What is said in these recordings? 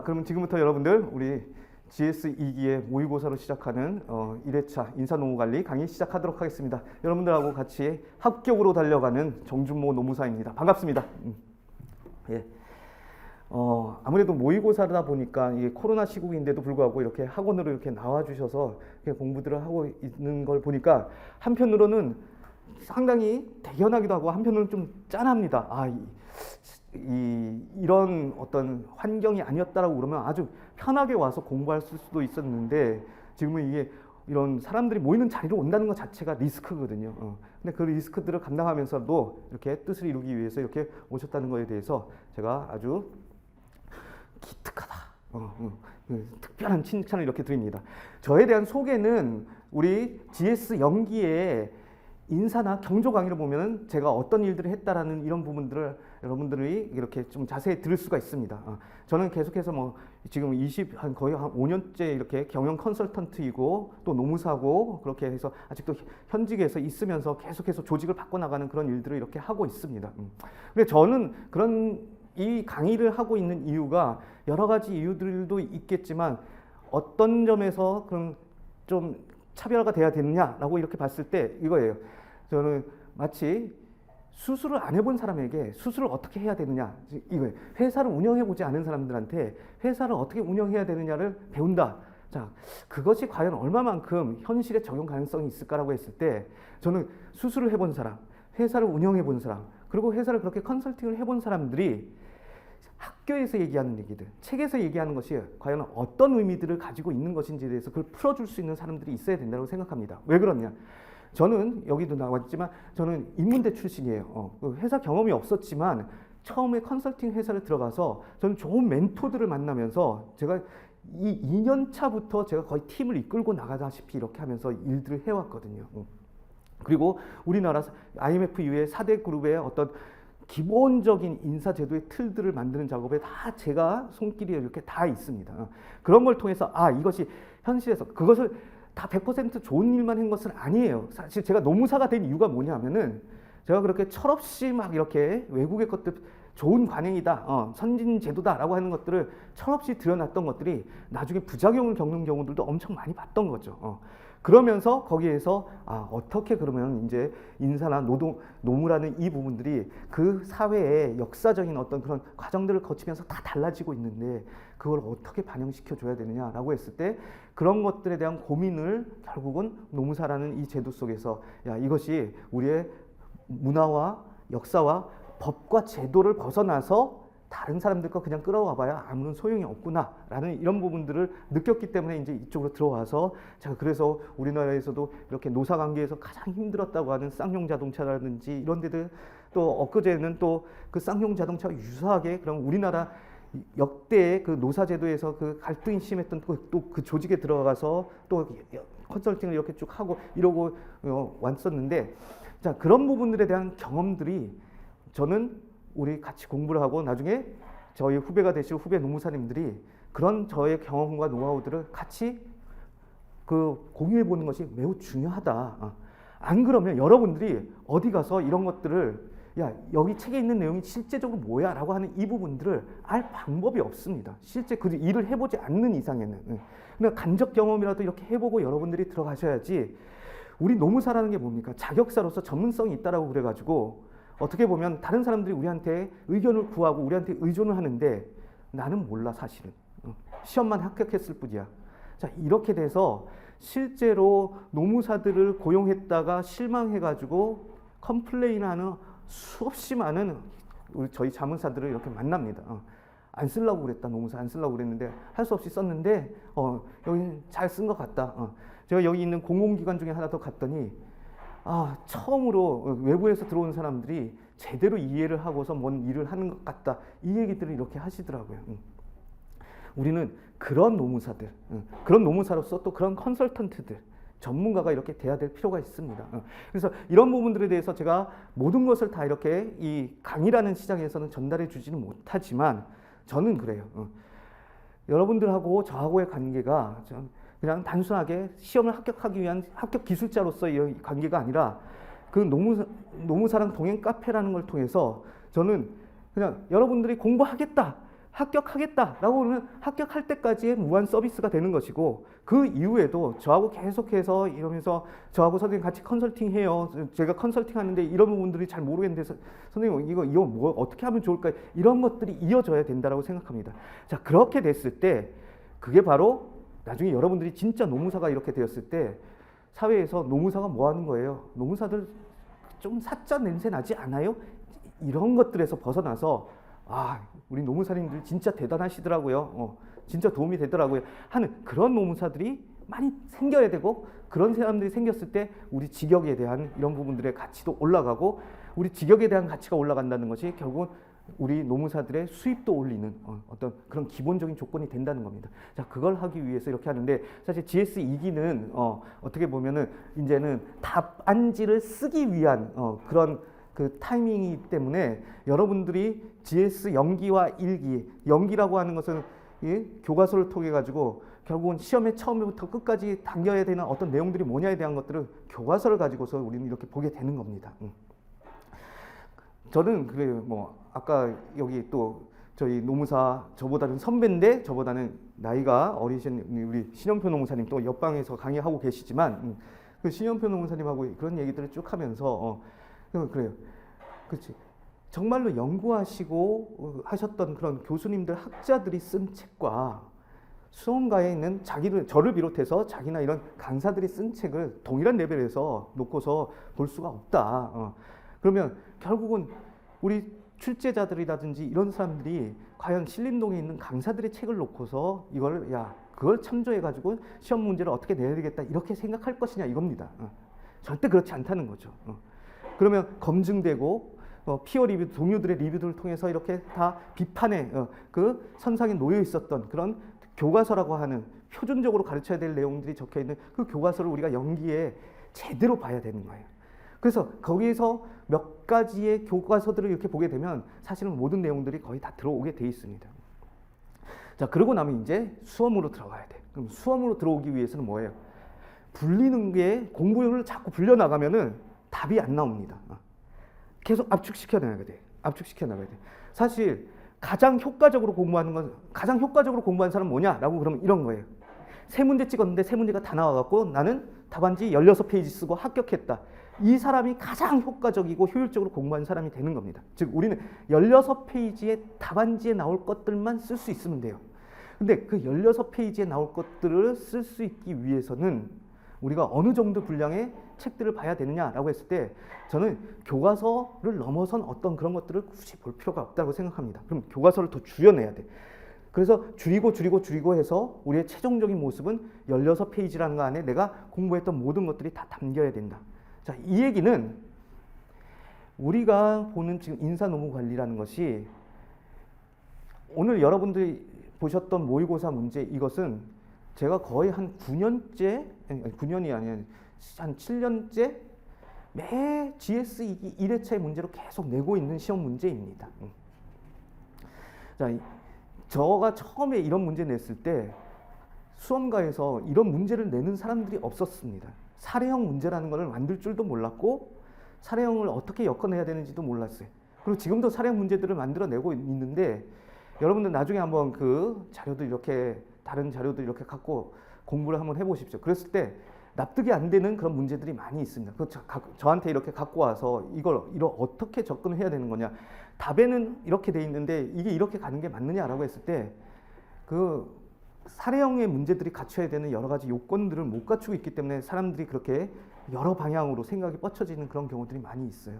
그러면 지금부터 여러분들 우리 GS 2기의 모의고사로 시작하는 1회차 인사노무관리 강의 시작하도록 하겠습니다. 여러분들하고 같이 합격으로 달려가는 정준모 노무사입니다. 반갑습니다. 예. 아무래도 모의고사다 보니까 이게 코로나 시국인데도 불구하고 이렇게 학원으로 이렇게 나와주셔서 이렇게 공부들을 하고 있는 걸 보니까 한편으로는 상당히 대견하기도 하고 한편으로는 좀 짠합니다. 이런 어떤 환경이 아니었다라고 그러면 아주 편하게 와서 공부할 수도 있었는데 지금은 이게 이런 사람들이 모이는 자리로 온다는 것 자체가 리스크거든요. 근데 그 리스크들을 감당하면서도 이렇게 뜻을 이루기 위해서 이렇게 오셨다는 것에 대해서 제가 아주 기특하다. 특별한 칭찬을 이렇게 드립니다. 저에 대한 소개는 우리 GS 연기에 인사나 경조 강의를 보면은 제가 어떤 일들을 했다라는 이런 부분들을 여러분들이 이렇게 좀 자세히 들을 수가 있습니다. 저는 계속해서 지금 거의 한 5년째 이렇게 경영 컨설턴트이고 또 노무사고 그렇게 해서 아직도 현직에서 있으면서 계속해서 조직을 바꿔나가는 그런 일들을 이렇게 하고 있습니다. 근데 저는 이 강의를 하고 있는 이유가 여러 가지 이유들도 있겠지만 어떤 점에서 그럼 좀 차별화가 돼야 되느냐라고 이렇게 봤을 때 이거예요. 저는 마치 수술을 안 해본 사람에게 수술을 어떻게 해야 되느냐 이거예요. 회사를 운영해보지 않은 사람들한테 회사를 어떻게 운영해야 되느냐를 배운다. 자, 그것이 과연 얼마만큼 현실에 적용 가능성이 있을까라고 했을 때 저는 수술을 해본 사람, 회사를 운영해본 사람, 그리고 회사를 그렇게 컨설팅을 해본 사람들이 학교에서 얘기하는 얘기들, 책에서 얘기하는 것이 과연 어떤 의미들을 가지고 있는 것인지에 대해서 그걸 풀어줄 수 있는 사람들이 있어야 된다고 생각합니다. 왜 그러냐? 저는 여기도 나왔지만 저는 인문대 출신이에요. 회사 경험이 없었지만 처음에 컨설팅 회사를 들어가서 저는 좋은 멘토들을 만나면서 제가 이 2년 차부터 제가 거의 팀을 이끌고 나가다시피 이렇게 하면서 일들을 해왔거든요. 그리고 우리나라 IMF 이후에 4대 그룹의 어떤 기본적인 인사제도의 틀들을 만드는 작업에 다 제가 손길이 이렇게 다 있습니다. 그런 걸 통해서 이것이 현실에서 그것을 다 100% 좋은 일만 한 것은 아니에요. 사실 제가 노무사가 된 이유가 뭐냐면은 제가 그렇게 철없이 막 이렇게 외국의 것들 좋은 관행이다, 선진 제도다라고 하는 것들을 철없이 들여놨던 것들이 나중에 부작용을 겪는 경우들도 엄청 많이 봤던 거죠. 그러면서 거기에서 어떻게 그러면 이제 인사나 노무라는 이 부분들이 그 사회의 역사적인 어떤 그런 과정들을 거치면서 다 달라지고 있는데 그걸 어떻게 반영시켜 줘야 되느냐라고 했을 때 그런 것들에 대한 고민을 결국은 노무사라는 이 제도 속에서 이것이 우리의 문화와 역사와 법과 제도를 벗어나서 다른 사람들 거 그냥 끌어와 봐야 아무런 소용이 없구나라는 이런 부분들을 느꼈기 때문에 이제 이쪽으로 들어와서 제가 그래서 우리나라에서도 이렇게 노사 관계에서 가장 힘들었다고 하는 쌍용 자동차라든지 이런 데들 또 엊그제는 또 그 쌍용 자동차와 유사하게 그럼 우리나라 역대의 그 노사 제도에서 그 갈등이 심했던 또 그 조직에 들어가서 또 컨설팅을 이렇게 쭉 하고 이러고 왔었는데 자 그런 부분들에 대한 경험들이 저는 우리 같이 공부를 하고 나중에 저희 후배가 되실 후배 노무사님들이 그런 저의 경험과 노하우들을 같이 공유해 보는 것이 매우 중요하다. 안 그러면 여러분들이 어디 가서 이런 것들을 여기 책에 있는 내용이 실제적으로 뭐야 라고 하는 이 부분들을 알 방법이 없습니다. 실제 그 일을 해보지 않는 이상에는. 근데 간접 경험이라도 이렇게 해보고 여러분들이 들어가셔야지. 우리 노무사라는 게 뭡니까? 자격사로서 전문성이 있다라고 그래가지고 어떻게 보면 다른 사람들이 우리한테 의견을 구하고 우리한테 의존을 하는데 나는 몰라 사실은. 시험만 합격했을 뿐이야. 자 이렇게 돼서 실제로 노무사들을 고용했다가 실망해가지고 컴플레인하는 수없이 많은 저희 자문사들을 이렇게 만납니다. 안 쓰려고 그랬다 노무사 안 쓰려고 그랬는데 할 수 없이 썼는데 여기 잘 쓴 것 같다. 제가 여기 있는 공공기관 중에 하나 더 갔더니 처음으로 외부에서 들어온 사람들이 제대로 이해를 하고서 뭔 일을 하는 것 같다. 이 얘기들을 이렇게 하시더라고요. 우리는 그런 노무사들, 그런 노무사로서 또 그런 컨설턴트들, 전문가가 이렇게 돼야 될 필요가 있습니다. 그래서 이런 부분들에 대해서 제가 모든 것을 다 이렇게 이 강의라는 시장에서는 전달해 주지는 못하지만 저는 그래요. 여러분들하고 저하고의 관계가 그냥 단순하게 시험을 합격하기 위한 합격 기술자로서의 관계가 아니라 그 노무사랑 동행 카페라는 걸 통해서 저는 그냥 여러분들이 공부하겠다 합격하겠다라고 그러면 합격할 때까지의 무한 서비스가 되는 것이고, 그 이후에도 저하고 계속해서 이러면서 저하고 선생님 같이 컨설팅해요. 제가 컨설팅 하는데 이런 부분들이 잘 모르겠는데 선생님 이거 뭐 어떻게 하면 좋을까요? 이런 것들이 이어져야 된다라고 생각합니다. 자, 그렇게 됐을 때 그게 바로 나중에 여러분들이 진짜 노무사가 이렇게 되었을 때 사회에서 노무사가 뭐 하는 거예요? 노무사들 좀 사짜 냄새 나지 않아요? 이런 것들에서 벗어나서 우리 노무사님들 진짜 대단하시더라고요. 진짜 도움이 되더라고요. 하는 그런 노무사들이 많이 생겨야 되고, 그런 사람들이 생겼을 때 우리 직역에 대한 이런 부분들의 가치도 올라가고, 우리 직역에 대한 가치가 올라간다는 것이 결국은 우리 노무사들의 수입도 올리는 어떤 그런 기본적인 조건이 된다는 겁니다. 자, 그걸 하기 위해서 이렇게 하는데, 사실 GS 2기는 어떻게 보면은 이제는 답안지를 쓰기 위한 그런 그 타이밍이기 때문에 여러분들이 GS 0기와 1기, 0기라고 하는 것은 교과서를 통해 가지고 결국은 시험의 처음부터 끝까지 당겨야 되는 어떤 내용들이 뭐냐에 대한 것들을 교과서를 가지고서 우리는 이렇게 보게 되는 겁니다. 저는 그래요. 뭐 아까 여기 또 저희 노무사 저보다는 선배인데 저보다는 나이가 어리신 우리 신현표 노무사님 또 옆방에서 강의하고 계시지만 그 신현표 노무사님하고 그런 얘기들을 쭉 하면서 그래요. 그렇지. 정말로 연구하시고 하셨던 그런 교수님들, 학자들이 쓴 책과 수험가에 있는 저를 비롯해서 자기나 이런 강사들이 쓴 책을 동일한 레벨에서 놓고서 볼 수가 없다. 그러면 결국은 우리 출제자들이라든지 이런 사람들이 과연 신림동에 있는 강사들의 책을 놓고서 그걸 참조해가지고 시험 문제를 어떻게 내야 되겠다 이렇게 생각할 것이냐 이겁니다. 절대 그렇지 않다는 거죠. 그러면 검증되고 피어 리뷰, 동료들의 리뷰들을 통해서 이렇게 다 비판의 그 선상에 놓여 있었던 그런 교과서라고 하는 표준적으로 가르쳐야 될 내용들이 적혀 있는 그 교과서를 우리가 연기에 제대로 봐야 되는 거예요. 그래서 거기에서 몇 가지의 교과서들을 이렇게 보게 되면 사실은 모든 내용들이 거의 다 들어오게 돼 있습니다. 자, 그러고 나면 이제 수험으로 들어가야 돼. 그럼 수험으로 들어오기 위해서는 뭐예요? 불리는 게 공부를 자꾸 불려 나가면은 답이 안 나옵니다. 계속 압축시켜 나가야 돼. 압축시켜 나가야 돼. 사실 가장 효과적으로 공부하는 사람은 뭐냐라고 그러면 이런 거예요. 세 문제 찍었는데 세 문제가 다 나와갖고 나는 답안지 16페이지 쓰고 합격했다. 이 사람이 가장 효과적이고 효율적으로 공부한 사람이 되는 겁니다. 즉 우리는 16페이지의 답안지에 나올 것들만 쓸 수 있으면 돼요. 근데 그 16페이지에 나올 것들을 쓸 수 있기 위해서는 우리가 어느 정도 분량의 책들을 봐야 되느냐라고 했을 때 저는 교과서를 넘어선 어떤 그런 것들을 굳이 볼 필요가 없다고 생각합니다. 그럼 교과서를 더 줄여내야 돼. 그래서 줄이고 해서 우리의 최종적인 모습은 16페이지라는 거 안에 내가 공부했던 모든 것들이 다 담겨야 된다. 자, 이 얘기는 우리가 보는 지금 인사노무관리라는 것이 오늘 여러분들이 보셨던 모의고사 문제, 이것은 제가 거의 한 9년째, 9년이 아니라 한 7년째 매 GS 2기 1회차의 문제로 계속 내고 있는 시험 문제입니다. 자, 저가 처음에 이런 문제 냈을 때 수험가에서 이런 문제를 내는 사람들이 없었습니다. 사례형 문제라는 것을 만들 줄도 몰랐고 사례형을 어떻게 엮어내야 되는지도 몰랐어요. 그리고 지금도 사례형 문제들을 만들어내고 있는데 여러분들 나중에 한번 그 자료도 이렇게 다른 자료도 이렇게 갖고 공부를 한번 해보십시오. 그랬을 때 납득이 안 되는 그런 문제들이 많이 있습니다. 저한테 이렇게 갖고 와서 이걸 어떻게 접근을 해야 되는 거냐. 답에는 이렇게 돼 있는데 이게 이렇게 가는 게 맞느냐라고 했을 때 그 사례형의 문제들이 갖춰야 되는 여러 가지 요건들을 못 갖추고 있기 때문에 사람들이 그렇게 여러 방향으로 생각이 뻗쳐지는 그런 경우들이 많이 있어요.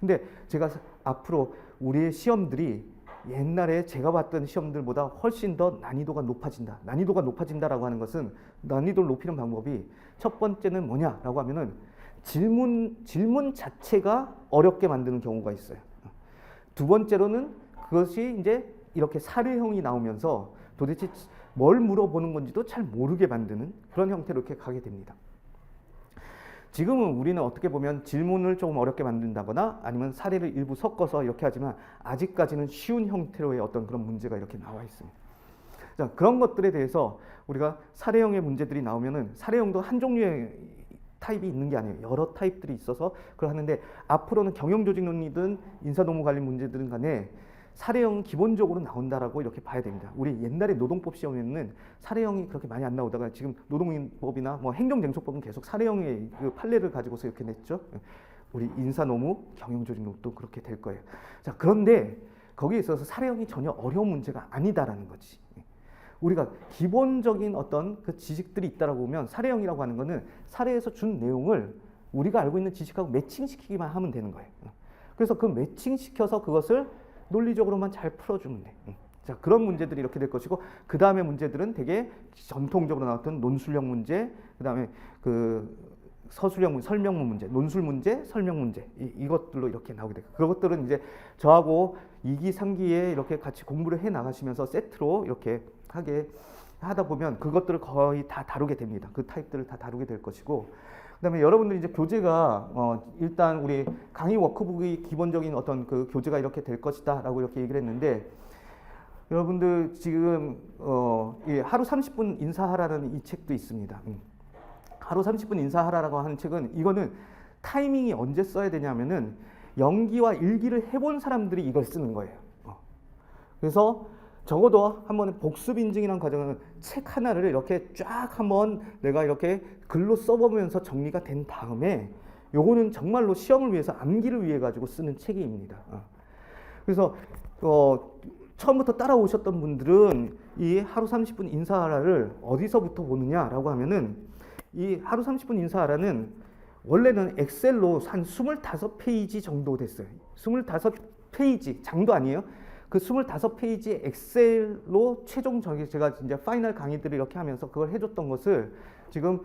근데 제가 앞으로 우리의 시험들이 옛날에 제가 봤던 시험들보다 훨씬 더 난이도가 높아진다. 난이도가 높아진다라고 하는 것은 난이도를 높이는 방법이 첫 번째는 뭐냐라고 하면은 질문 자체가 어렵게 만드는 경우가 있어요. 두 번째로는 그것이 이제 이렇게 사례형이 나오면서 도대체 뭘 물어보는 건지도 잘 모르게 만드는 그런 형태로 이렇게 가게 됩니다. 지금은 우리는 어떻게 보면 질문을 조금 어렵게 만든다거나 아니면 사례를 일부 섞어서 이렇게 하지만 아직까지는 쉬운 형태로의 어떤 그런 문제가 이렇게 나와 있습니다. 자, 그런 것들에 대해서 우리가 사례형의 문제들이 나오면은 사례형도 한 종류의 타입이 있는 게 아니에요. 여러 타입들이 있어서 그걸 하는데 앞으로는 경영조직론이든 인사노무관리 문제들은 간에 사례형은 기본적으로 나온다라고 이렇게 봐야 됩니다. 우리 옛날에 노동법 시험에는 사례형이 그렇게 많이 안 나오다가 지금 노동법이나 뭐 행정쟁소법은 계속 사례형의 그 판례를 가지고서 이렇게 냈죠. 우리 인사노무, 경영조직노무도 그렇게 될 거예요. 자, 그런데 거기에 있어서 사례형이 전혀 어려운 문제가 아니다라는 거지. 우리가 기본적인 어떤 그 지식들이 있다라고 보면 사례형이라고 하는 거는 사례에서 준 내용을 우리가 알고 있는 지식하고 매칭시키기만 하면 되는 거예요. 그래서 그 매칭시켜서 그것을 논리적으로만 잘 풀어주면 돼. 자, 그런 문제들이 이렇게 될 것이고, 그 다음에 문제들은 되게 전통적으로 나왔던 논술형 문제, 그 다음에 그 서술형 문제, 설명문 문제, 논술 문제, 설명 문제, 이것들로 이렇게 나오게 돼요. 그것들은 이제 저하고 2기, 3기에 이렇게 같이 공부를 해 나가시면서 세트로 이렇게 하다 보면 그것들을 거의 다 다루게 됩니다. 그 타입들을 다 다루게 될 것이고, 그다음에 여러분들이 이제 교재가 일단 우리 강의 워크북이 기본적인 어떤 그 교재가 이렇게 될 것이다라고 이렇게 얘기를 했는데, 여러분들 지금 이 하루 30분 인사하라는 이 책도 있습니다. 하루 30분 인사하라라고 하는 책은, 이거는 타이밍이 언제 써야 되냐면은 연기와 일기를 해본 사람들이 이걸 쓰는 거예요. 그래서 적어도 한번 복습 인증이라는 과정은 책 하나를 이렇게 쫙 한번 내가 이렇게 글로 써보면서 정리가 된 다음에, 요거는 정말로 시험을 위해서 암기를 위해 가지고 쓰는 책입니다. 그래서 처음부터 따라오셨던 분들은 이 하루 30분 인사하라를 어디서부터 보느냐라고 하면은, 이 하루 30분 인사하라는 원래는 엑셀로 한 25페이지 정도 됐어요. 25페이지 장도 아니에요. 그 25페이지 엑셀로 최종 제가 이제 파이널 강의들을 이렇게 하면서 그걸 해줬던 것을 지금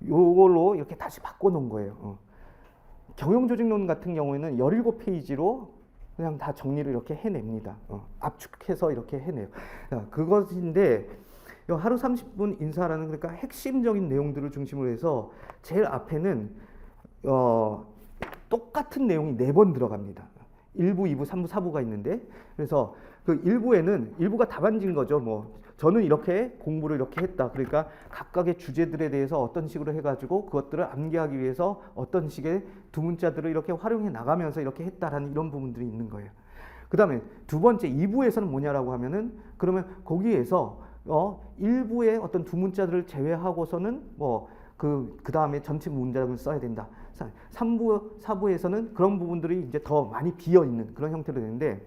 요걸로 이렇게 다시 바꿔놓은 거예요. 경영조직론 같은 경우에는 17페이지로 그냥 다 정리를 이렇게 해냅니다. 압축해서 이렇게 해내요. 그것인데, 하루 30분 인사라는, 그러니까 핵심적인 내용들을 중심으로 해서 제일 앞에는 똑같은 내용이 4번 들어갑니다. 1부, 2부, 3부, 4부가 있는데, 그래서 그 1부에는, 1부가 답안지인 거죠. 뭐 저는 이렇게 공부를 이렇게 했다. 그러니까 각각의 주제들에 대해서 어떤 식으로 해가지고 그것들을 암기하기 위해서 어떤 식의 두 문자들을 이렇게 활용해 나가면서 이렇게 했다라는 이런 부분들이 있는 거예요. 그 다음에 두 번째 2부에서는 뭐냐라고 하면은, 그러면 거기에서 1부의 어떤 두 문자들을 제외하고서는 뭐 그 다음에 전체 문장을 써야 된다. 3부, 4부에서는 그런 부분들이 이제 더 많이 비어 있는 그런 형태로 되는데,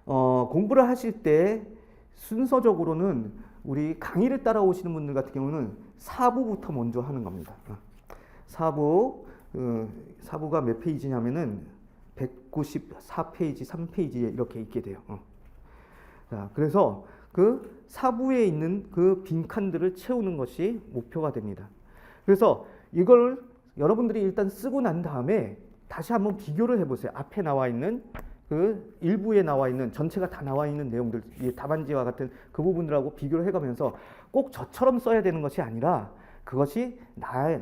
공부를 하실 때 순서적으로는 우리 강의를 따라오시는 분들 같은 경우는 4부부터 먼저 하는 겁니다. 4부가 몇 페이지냐면은 194페이지, 3페이지에 이렇게 있게 돼요. 자, 그래서 그 4부에 있는 그 빈칸들을 채우는 것이 목표가 됩니다. 그래서 이걸 여러분들이 일단 쓰고 난 다음에 다시 한번 비교를 해보세요. 앞에 나와 있는 그 1부에 나와 있는, 전체가 다 나와 있는 내용들, 이 답안지와 같은 그 부분들하고 비교를 해가면서 꼭 저처럼 써야 되는 것이 아니라, 그것이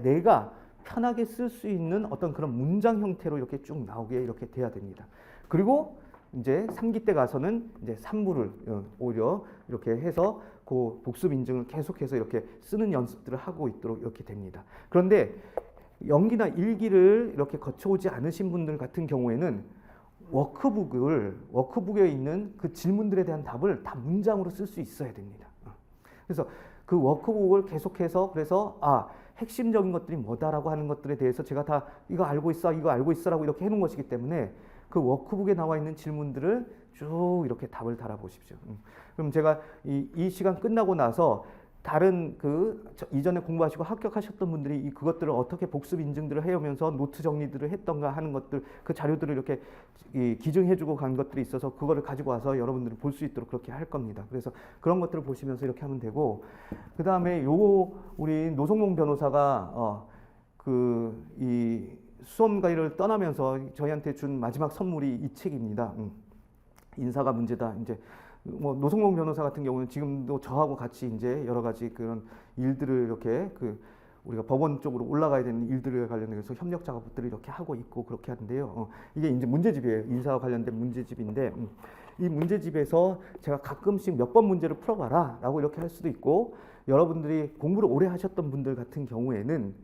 내가 편하게 쓸 수 있는 어떤 그런 문장 형태로 이렇게 쭉 나오게 이렇게 돼야 됩니다. 그리고 이제 3기 때 가서는 이제 3부를 오히려 이렇게 해서 그 복습 인증을 계속해서 이렇게 쓰는 연습들을 하고 있도록 이렇게 됩니다. 그런데 연기나 일기를 이렇게 거쳐오지 않으신 분들 같은 경우에는 워크북에 있는 그 질문들에 대한 답을 다 문장으로 쓸 수 있어야 됩니다. 그래서 그 워크북을 계속해서, 그래서 핵심적인 것들이 뭐다라고 하는 것들에 대해서 제가 다 이거 알고 있어라고 이렇게 해놓은 것이기 때문에 그 워크북에 나와 있는 질문들을 쭉 이렇게 답을 달아보십시오. 그럼 제가 이 시간 끝나고 나서 다른 이전에 공부하시고 합격하셨던 분들이 그것들을 어떻게 복습 인증들을 해오면서 노트 정리들을 했던가 하는 것들, 그 자료들을 이렇게 기증해주고 간 것들이 있어서 그거를 가지고 와서 여러분들이 볼 수 있도록 그렇게 할 겁니다. 그래서 그런 것들을 보시면서 이렇게 하면 되고, 그 다음에 우리 노성봉 변호사가 이 수험가이를 떠나면서 저희한테 준 마지막 선물이 이 책입니다. 인사가 문제다. 이제 뭐 노성봉 변호사 같은 경우는 지금도 저하고 같이 이제 여러 가지 그런 일들을 이렇게 우리가 법원 쪽으로 올라가야 되는 일들에 관련해서 협력 작업들을 이렇게 하고 있고 그렇게 하는데요. 이게 이제 문제집이에요. 인사와 관련된 문제집인데, 이 문제집에서 제가 가끔씩 몇 번 문제를 풀어봐라라고 이렇게 할 수도 있고, 여러분들이 공부를 오래 하셨던 분들 같은 경우에는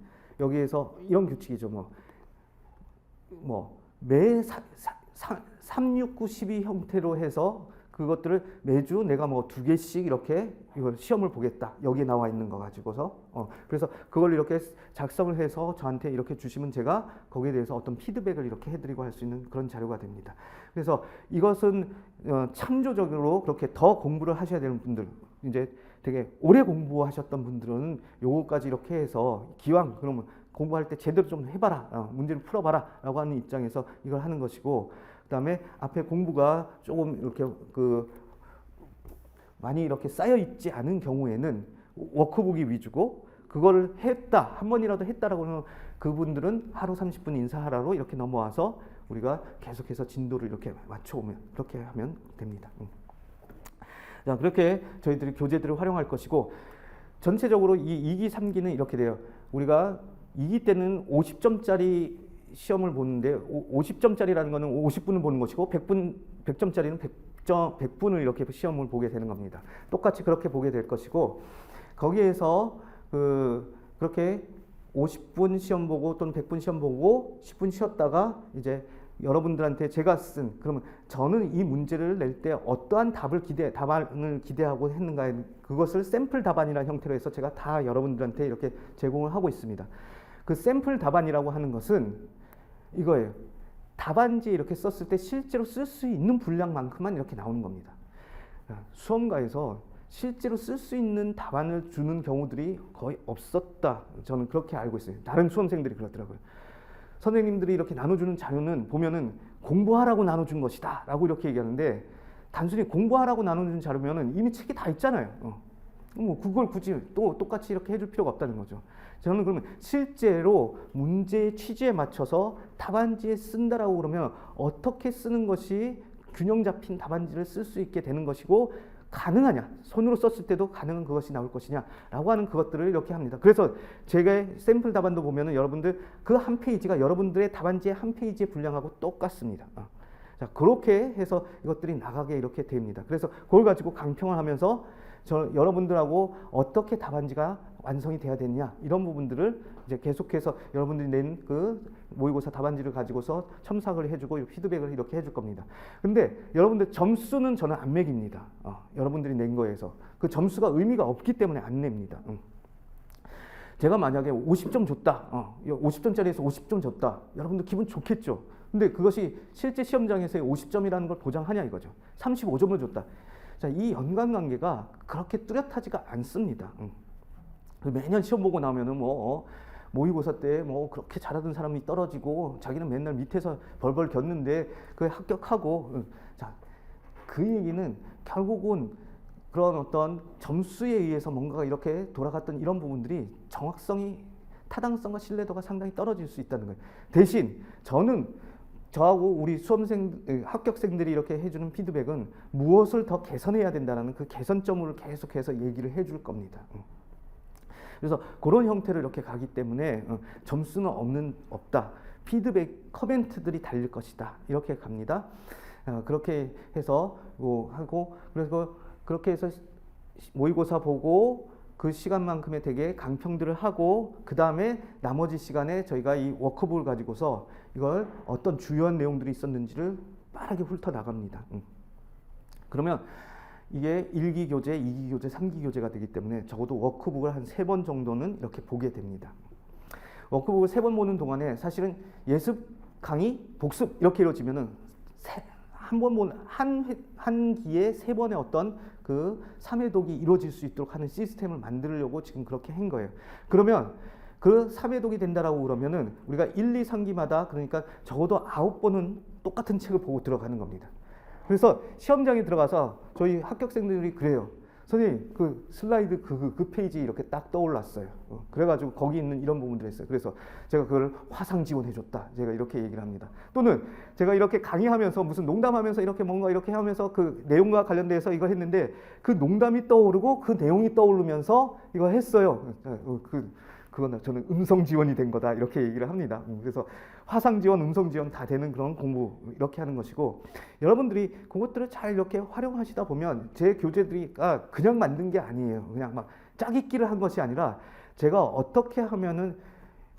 여기에서 이런 규칙이죠. 매 3, 6, 9, 12 형태로 해서 그것들을 매주 내가 뭐 2개씩 이렇게 이걸 시험을 보겠다. 여기 나와 있는 거 가지고서. 그래서 그걸 이렇게 작성을 해서 저한테 이렇게 주시면 제가 거기에 대해서 어떤 피드백을 이렇게 해드리고 할 수 있는 그런 자료가 됩니다. 그래서 이것은 참조적으로 그렇게 더 공부를 하셔야 되는 분들, 이제 되게 오래 공부하셨던 분들은 요거까지 이렇게 해서 기왕 그러면 공부할 때 제대로 좀 해봐라, 문제를 풀어봐라 라고 하는 입장에서 이걸 하는 것이고, 그 다음에 앞에 공부가 조금 이렇게 많이 이렇게 쌓여 있지 않은 경우에는 워크북이 위주고, 그거를 했다, 한 번이라도 했다라고 하면 그분들은 하루 30분 인사하라로 이렇게 넘어와서 우리가 계속해서 진도를 이렇게 맞춰오면, 그렇게 하면 됩니다. 자, 그렇게 저희들이 교재들을 활용할 것이고, 전체적으로 이 2기, 3기는 이렇게 돼요. 우리가 2기 때는 50점짜리 시험을 보는데, 50점짜리라는 거는 50분을 보는 것이고 100점짜리는 100분을 이렇게 시험을 보게 되는 겁니다. 똑같이 그렇게 보게 될 것이고, 거기에서 그렇게 50분 시험 보고 또는 100분 시험 보고 10분 쉬었다가 이제 여러분들한테 제가 쓴, 그러면 저는 이 문제를 낼 때 어떠한 답안을 기대하고 했는가, 그것을 샘플 답안이라는 형태로 해서 제가 다 여러분들한테 이렇게 제공을 하고 있습니다. 그 샘플 답안이라고 하는 것은 이거예요. 답안지에 이렇게 썼을 때 실제로 쓸 수 있는 분량만큼만 이렇게 나오는 겁니다. 수험가에서 실제로 쓸 수 있는 답안을 주는 경우들이 거의 없었다. 저는 그렇게 알고 있어요. 다른 수험생들이 그러더라고요. 선생님들이 이렇게 나눠주는 자료는 보면은 공부하라고 나눠준 것이다 라고 이렇게 얘기하는데, 단순히 공부하라고 나눠준 자료면은 이미 책이 다 있잖아요. 뭐 그걸 굳이 또 똑같이 이렇게 해줄 필요가 없다는 거죠. 저는 그러면 실제로 문제의 취지에 맞춰서 답안지에 쓴다라고 그러면 어떻게 쓰는 것이 균형 잡힌 답안지를 쓸 수 있게 되는 것이고, 가능하냐, 손으로 썼을 때도 가능한 그것이 나올 것이냐 라고 하는 그것들을 이렇게 합니다. 그래서 제가 샘플 답안도 보면은 여러분들 그 한 페이지가 여러분들의 답안지의 한 페이지의 분량하고 똑같습니다. 자, 그렇게 해서 이것들이 나가게 이렇게 됩니다. 그래서 그걸 가지고 강평을 하면서 여러분들하고 어떻게 답안지가 완성이 돼야 되느냐, 이런 부분들을 이제 계속해서 여러분들이 낸 그 모의고사 답안지를 가지고서 첨삭을 해주고 피드백을 이렇게 해줄 겁니다. 근데 여러분들 점수는 저는 안 매깁니다. 여러분들이 낸 거에서 그 점수가 의미가 없기 때문에 안 냅니다. 제가 만약에 50점 줬다, 50점짜리에서 50점 줬다, 여러분들 기분 좋겠죠. 근데 그것이 실제 시험장에서의 50점이라는 걸 보장하냐 이거죠. 35점을 줬다. 자, 이 연관관계가 그렇게 뚜렷하지가 않습니다. 매년 시험 보고 나오면은 모의고사 때 그렇게 잘하던 사람이 떨어지고 자기는 맨날 밑에서 벌벌 겼는데 그에 합격하고, 자, 그 얘기는 결국은 그런 어떤 점수에 의해서 뭔가가 이렇게 돌아갔던 이런 부분들이 정확성이, 타당성과 신뢰도가 상당히 떨어질 수 있다는 거예요. 대신 저하고 우리 합격생들이 이렇게 해주는 피드백은 무엇을 더 개선해야 된다는 그 개선점을 계속해서 얘기를 해줄 겁니다. 그래서 그런 형태로 이렇게 가기 때문에 점수는 없다. 피드백, 커멘트들이 달릴 것이다. 이렇게 갑니다. 그렇게 해서 하고, 그래서 그렇게 해서 모의고사 보고 그 시간만큼의 되게 강평들을 하고, 그 다음에 나머지 시간에 저희가 이 워크북을 가지고서 이걸 어떤 주요한 내용들이 있었는지를 빠르게 훑어 나갑니다. 그러면 이게 1기 교재, 2기 교재, 3기 교재가 되기 때문에 적어도 워크북을 한 3번 정도는 이렇게 보게 됩니다. 워크북을 3번 보는 동안에 사실은 예습, 강의, 복습 이렇게 이루어지면은 한 기에 3번의 어떤 그 3회독이 이루어질 수 있도록 하는 시스템을 만들려고 지금 그렇게 한 거예요. 그러면 그 3회독이 된다라고 그러면은 우리가 1, 2, 3기마다 그러니까 적어도 9번은 똑같은 책을 보고 들어가는 겁니다. 그래서 시험장에 들어가서 저희 합격생들이 그래요. 선생님, 그 슬라이드 그 페이지 이렇게 딱 떠올랐어요. 그래가지고 거기 있는 이런 부분들이 있어요. 그래서 제가 그걸 화상 지원해줬다. 제가 이렇게 얘기를 합니다. 또는 제가 이렇게 강의하면서 무슨 농담하면서 이렇게 뭔가 이렇게 하면서 그 내용과 관련돼서 이거 했는데 그 농담이 떠오르고 그 내용이 떠오르면서 이거 했어요. 그건 저는 음성 지원이 된 거다. 이렇게 얘기를 합니다. 그래서 화상 지원, 음성 지원 다 되는 그런 공부 이렇게 하는 것이고, 여러분들이 그것들을 잘 이렇게 활용하시다 보면 제 교재들이 그냥 만든 게 아니에요. 그냥 막 짜깁기를 한 것이 아니라 제가 어떻게 하면은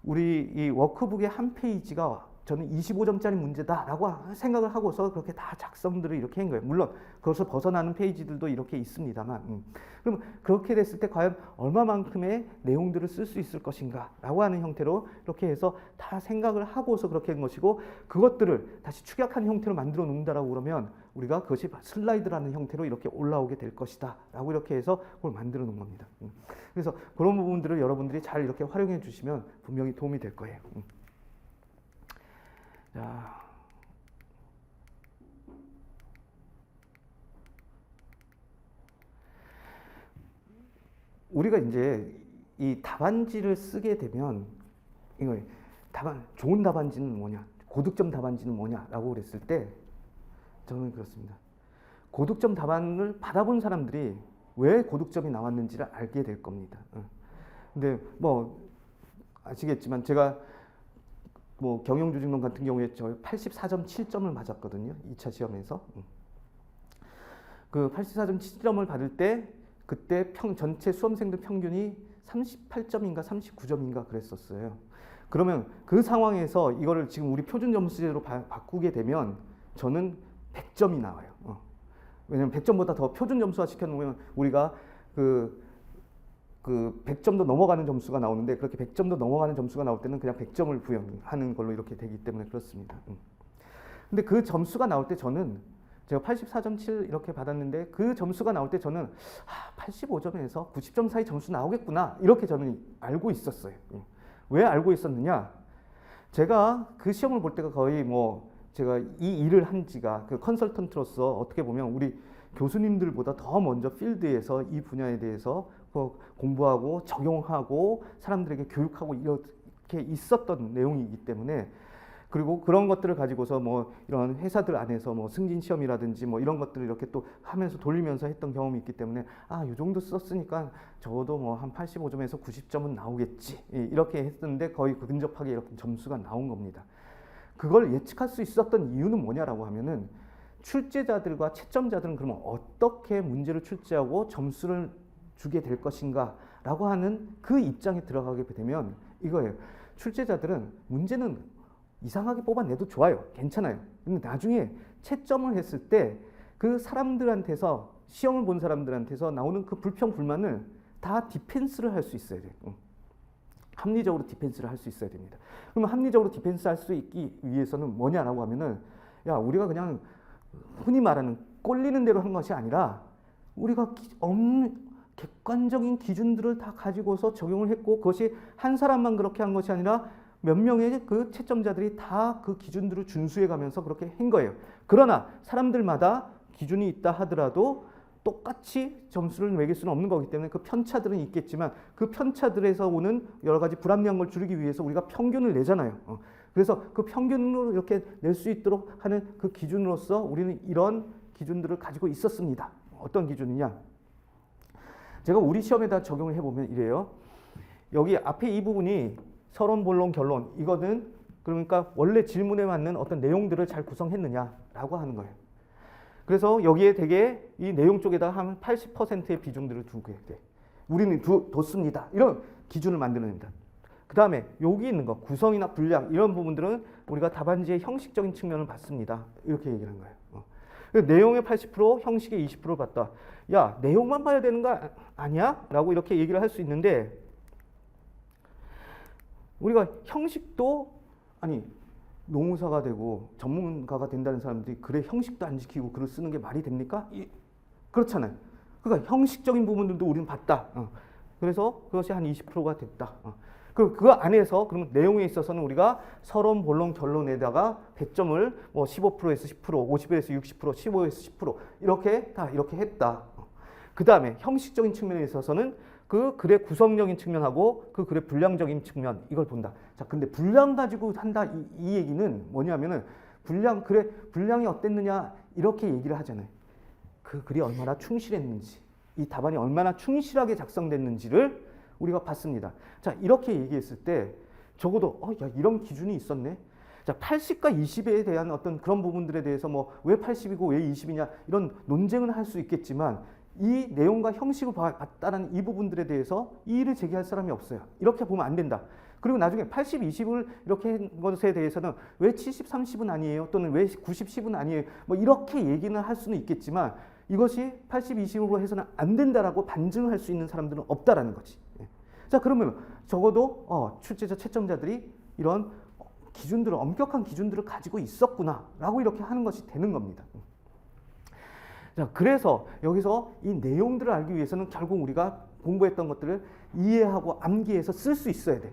우리 이 워크북의 한 페이지가 저는 25점짜리 문제다라고 생각을 하고서 그렇게 다 작성들을 이렇게 한 거예요. 물론 그것을 벗어나는 페이지들도 이렇게 있습니다만, 그럼 그렇게 됐을 때 과연 얼마만큼의 내용들을 쓸 수 있을 것인가라고 하는 형태로 이렇게 해서 다 생각을 하고서 그렇게 한 것이고, 그것들을 다시 축약한 형태로 만들어 놓는다라고 그러면 우리가 그것이 슬라이드라는 형태로 이렇게 올라오게 될 것이다라고 이렇게 해서 그걸 만들어 놓은 겁니다. 그래서 그런 부분들을 여러분들이 잘 이렇게 활용해 주시면 분명히 도움이 될 거예요. 자, 우리가 이제 이 답안지를 쓰게 되면 이거 좋은 답안지는 뭐냐, 고득점 답안지는 뭐냐라고 그랬을 때 저는 그렇습니다. 고득점 답안을 받아본 사람들이 왜 고득점이 나왔는지를 알게 될 겁니다. 근데 뭐 아시겠지만 제가 뭐 경영조직론 같은 경우에 저 84.7점을 맞았거든요. 2차 시험에서. 그 84.7점을 받을 때 그때 전체 수험생들 평균이 38점인가 39점인가 그랬었어요. 그러면 그 상황에서 이거를 지금 우리 표준 점수제로 바꾸게 되면 저는 100점이 나와요. 왜냐면 100점보다 더 표준 점수화 시켜놓으면 우리가 그 100점도 넘어가는 점수가 나오는데, 그렇게 100점도 넘어가는 점수가 나올 때는 그냥 100점을 부여하는 걸로 이렇게 되기 때문에 그렇습니다. 근데 그 점수가 나올 때 저는 제가 84.7 이렇게 받았는데, 그 점수가 나올 때 저는 85점에서 90점 사이 점수 나오겠구나 이렇게 저는 알고 있었어요. 왜 알고 있었느냐? 제가 그 시험을 볼 때가 거의 뭐 제가 이 일을 한 지가 그 컨설턴트로서 어떻게 보면 우리 교수님들보다 더 먼저 필드에서 이 분야에 대해서 공부하고 적용하고 사람들에게 교육하고 이렇게 있었던 내용이기 때문에, 그리고 그런 것들을 가지고서 뭐 이런 회사들 안에서 뭐 승진 시험이라든지 뭐 이런 것들을 이렇게 또 하면서 돌리면서 했던 경험이 있기 때문에 이 정도 썼으니까 적어도 뭐 한 85점에서 90점은 나오겠지 이렇게 했는데 거의 근접하게 이렇게 점수가 나온 겁니다. 그걸 예측할 수 있었던 이유는 뭐냐라고 하면은, 출제자들과 채점자들은 그러면 어떻게 문제를 출제하고 점수를 주게 될 것인가라고 하는 그 입장에 들어가게 되면 이거예요. 출제자들은 문제는 이상하게 뽑아내도 좋아요. 괜찮아요. 근데 나중에 채점을 했을 때 그 사람들한테서, 시험을 본 사람들한테서 나오는 그 불평, 불만을 다 디펜스를 할 수 있어야 돼요. 합리적으로 디펜스를 할 수 있어야 됩니다. 그러면 합리적으로 디펜스 할 수 있기 위해서는 뭐냐라고 하면은, 야, 우리가 그냥 흔히 말하는 꼴리는 대로 한 것이 아니라 우리가 객관적인 기준들을 다 가지고서 적용을 했고, 그것이 한 사람만 그렇게 한 것이 아니라 몇 명의 그 채점자들이 다 그 기준들을 준수해 가면서 그렇게 한 거예요. 그러나 사람들마다 기준이 있다 하더라도 똑같이 점수를 매길 수는 없는 거기 때문에 그 편차들은 있겠지만, 그 편차들에서 오는 여러 가지 불합리한 걸 줄이기 위해서 우리가 평균을 내잖아요. 그래서 그 평균으로 이렇게 낼 수 있도록 하는 그 기준으로서 우리는 이런 기준들을 가지고 있었습니다. 어떤 기준이냐? 제가 우리 시험에다 적용을 해보면 이래요. 여기 앞에 이 부분이 서론, 본론, 결론, 이거는 그러니까 원래 질문에 맞는 어떤 내용들을 잘 구성했느냐라고 하는 거예요. 그래서 여기에 되게 이 내용 쪽에다 한 80%의 비중들을 두게 돼. 우리는 뒀습니다. 이런 기준을 만들어냅니다. 그 다음에 여기 있는 거, 구성이나 분량 이런 부분들은 우리가 답안지의 형식적인 측면을 봤습니다. 이렇게 얘기를 한 거예요. 내용의 80%, 형식의 20%를 봤다. 야, 내용만 봐야 되는 거 아니야? 라고 이렇게 얘기를 할 수 있는데, 우리가 형식도, 아니 노무사가 되고 전문가가 된다는 사람들이 글의 형식도 안 지키고 글을 쓰는 게 말이 됩니까? 그렇잖아요. 그러니까 형식적인 부분들도 우리는 봤다. 그래서 그것이 한 20%가 됐다. 그리고 그 안에서 그러면 내용에 있어서는 우리가 서론, 본론, 결론에다가 100점을 뭐 15%에서 10%, 50에서 60%, 15에서 10% 이렇게 다 이렇게 했다. 그 다음에 형식적인 측면에 있어서는 그 글의 구성적인 측면하고 그 글의 분량적인 측면, 이걸 본다. 자, 근데 분량 가지고 한다 이 얘기는 뭐냐면은 글의 분량이 어땠느냐 이렇게 얘기를 하잖아요. 그 글이 얼마나 충실했는지, 이 답안이 얼마나 충실하게 작성됐는지를 우리가 봤습니다. 자, 이렇게 얘기했을 때 적어도 야, 이런 기준이 있었네. 자, 80과 20에 대한 어떤 그런 부분들에 대해서 뭐 왜 80이고 왜 20이냐 이런 논쟁은 할 수 있겠지만, 이 내용과 형식을 봤다는 이 부분들에 대해서 이의를 제기할 사람이 없어요. 이렇게 보면 안 된다. 그리고 나중에 80, 20을 이렇게 한 것에 대해서는 왜 70, 30은 아니에요? 또는 왜 90, 10은 아니에요? 뭐 이렇게 얘기는 할 수는 있겠지만 이것이 80, 20으로 해서는 안 된다라고 반증할 수 있는 사람들은 없다라는 거지. 자, 그러면 적어도 출제자 채점자들이 이런 기준들을, 엄격한 기준들을 가지고 있었구나라고 이렇게 하는 것이 되는 겁니다. 자, 그래서 여기서 이 내용들을 알기 위해서는 결국 우리가 공부했던 것들을 이해하고 암기해서 쓸 수 있어야 돼.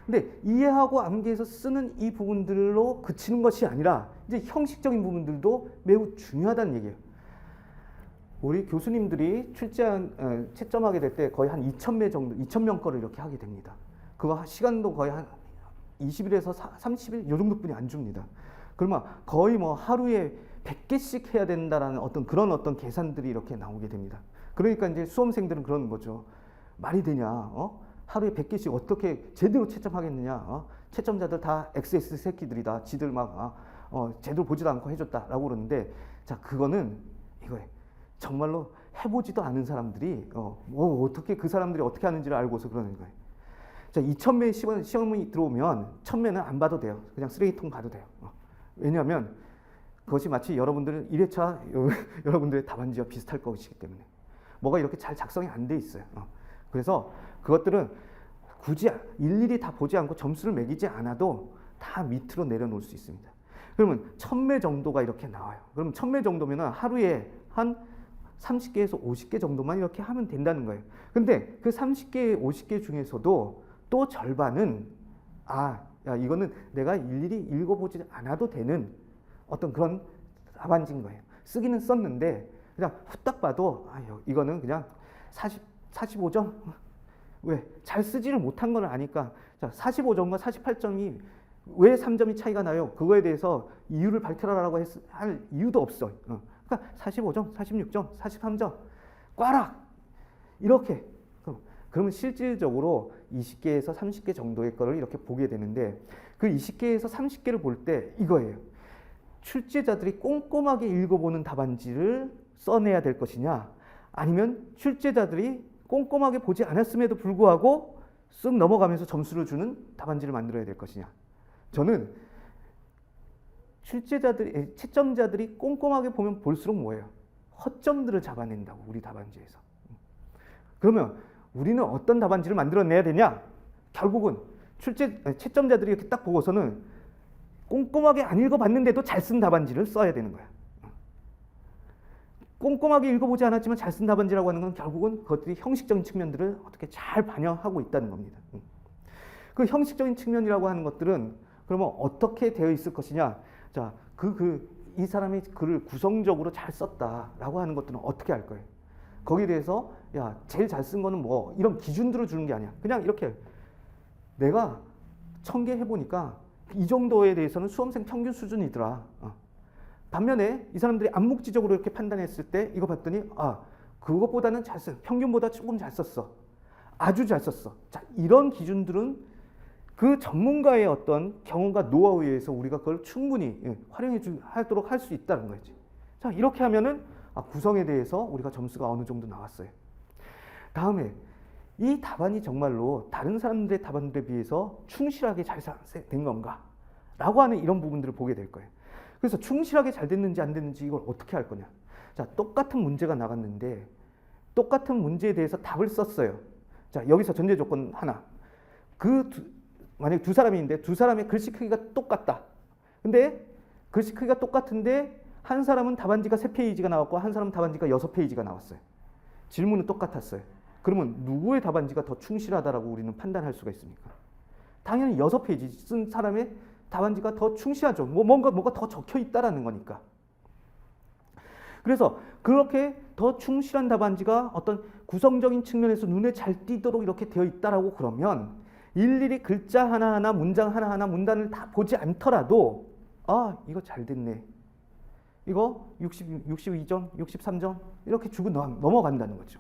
근데 이해하고 암기해서 쓰는 이 부분들로 그치는 것이 아니라 이제 형식적인 부분들도 매우 중요하다는 얘기예요. 우리 교수님들이 채점하게 될 때 거의 한 2,000명 정도, 2,000명 거를 이렇게 하게 됩니다. 그거 시간도 거의 한 20일에서 30일 요 정도뿐이 안 줍니다. 그러면 거의 뭐 하루에 100개씩 해야 된다라는 어떤 계산들이 이렇게 나오게 됩니다. 그러니까 이제 수험생들은 그러는 거죠. 말이 되냐? 하루에 100개씩 어떻게 제대로 채점하겠느냐? 채점자들 다 XS 새끼들이다. 지들 막 제대로 보지도 않고 해줬다라고 그러는데, 자, 그거는 이거예요. 정말로 해보지도 않은 사람들이 어떻게 그 사람들이 어떻게 하는지를 알고서 그러는 거예요. 자, 2,000매 시험이 들어오면 1,000매는 안 봐도 돼요. 그냥 쓰레기통 가도 돼요. 왜냐하면 그것이 마치 여러분들은 1회차 여러분들의 답안지와 비슷할 것이기 때문에 뭐가 이렇게 잘 작성이 안 돼 있어요. 그래서 그것들은 굳이 일일이 다 보지 않고 점수를 매기지 않아도 다 밑으로 내려놓을 수 있습니다. 그러면 1,000매 정도가 이렇게 나와요. 그럼 1,000매 정도면 하루에 한 30개에서 50개 정도만 이렇게 하면 된다는 거예요. 근데 그 30개, 50개 중에서도 또 절반은 야, 이거는 내가 일일이 읽어보지 않아도 되는 어떤 그런 답안지인 거예요. 쓰기는 썼는데 그냥 후딱 봐도 이거는 그냥 45점? 왜? 잘 쓰지를 못한 걸 아니까. 자, 45점과 48점이 왜 3점이 차이가 나요? 그거에 대해서 이유를 밝혀라라고 할 이유도 없어. 그러니까 45점, 46점, 43점 꽈락 이렇게. 그러면 실질적으로 20개에서 30개 정도의 거를 이렇게 보게 되는데 그 20개에서 30개를 볼 때 이거예요. 출제자들이 꼼꼼하게 읽어보는 답안지를 써내야 될 것이냐, 아니면 출제자들이 꼼꼼하게 보지 않았음에도 불구하고 쓱 넘어가면서 점수를 주는 답안지를 만들어야 될 것이냐. 저는 채점자들이 꼼꼼하게 보면 볼수록 뭐예요? 허점들을 잡아낸다고, 우리 답안지에서. 그러면 우리는 어떤 답안지를 만들어내야 되냐? 결국은 채점자들이 이렇게 딱 보고서는 꼼꼼하게 안 읽어봤는데도 잘 쓴 답안지를 써야 되는 거야. 꼼꼼하게 읽어보지 않았지만 잘 쓴 답안지라고 하는 건 결국은 그것들이 형식적인 측면들을 어떻게 잘 반영하고 있다는 겁니다. 그 형식적인 측면이라고 하는 것들은 그러면 어떻게 되어 있을 것이냐? 자, 이 사람이 글을 구성적으로 잘 썼다라고 하는 것들은 어떻게 할 거예요? 거기에 대해서 야, 제일 잘 쓴 거는 뭐 이런 기준들을 주는 게 아니야. 그냥 이렇게 내가 1,000개 해보니까 이 정도에 대해서는 수험생 평균 수준이더라. 반면에 이 사람들이 암묵지적으로 이렇게 판단했을 때 이거 봤더니 그것보다는 잘 썼어. 평균보다 조금 잘 썼어. 아주 잘 썼어. 자, 이런 기준들은 그 전문가의 어떤 경험과 노하우에 의해서 우리가 그걸 충분히 하도록 할 수 있다는 거지. 자, 이렇게 하면은 구성에 대해서 우리가 점수가 어느 정도 나왔어요. 다음에 이 답안이 정말로 다른 사람들의 답안들에 비해서 충실하게 잘 된 건가? 라고 하는 이런 부분들을 보게 될 거예요. 그래서 충실하게 잘 됐는지 안 됐는지 이걸 어떻게 할 거냐? 자, 똑같은 문제가 나갔는데 똑같은 문제에 대해서 답을 썼어요. 자, 여기서 전제 조건 하나. 만약에 두 사람이 있는데 두 사람의 글씨 크기가 똑같다. 근데 글씨 크기가 똑같은데 한 사람은 답안지가 3페이지가 나왔고 한 사람은 답안지가 6페이지가 나왔어요. 질문은 똑같았어요. 그러면 누구의 답안지가 더 충실하다라고 우리는 판단할 수가 있습니까? 당연히 6페이지 쓴 사람의 답안지가 더 충실하죠. 뭐가 더 적혀 있다라는 거니까. 그래서 그렇게 더 충실한 답안지가 어떤 구성적인 측면에서 눈에 잘 띄도록 이렇게 되어 있다라고 그러면 일일이 글자 하나하나, 문장 하나하나, 문단을 다 보지 않더라도 이거 잘 됐네. 이거 62점, 63점 이렇게 주고 넘어간다는 거죠.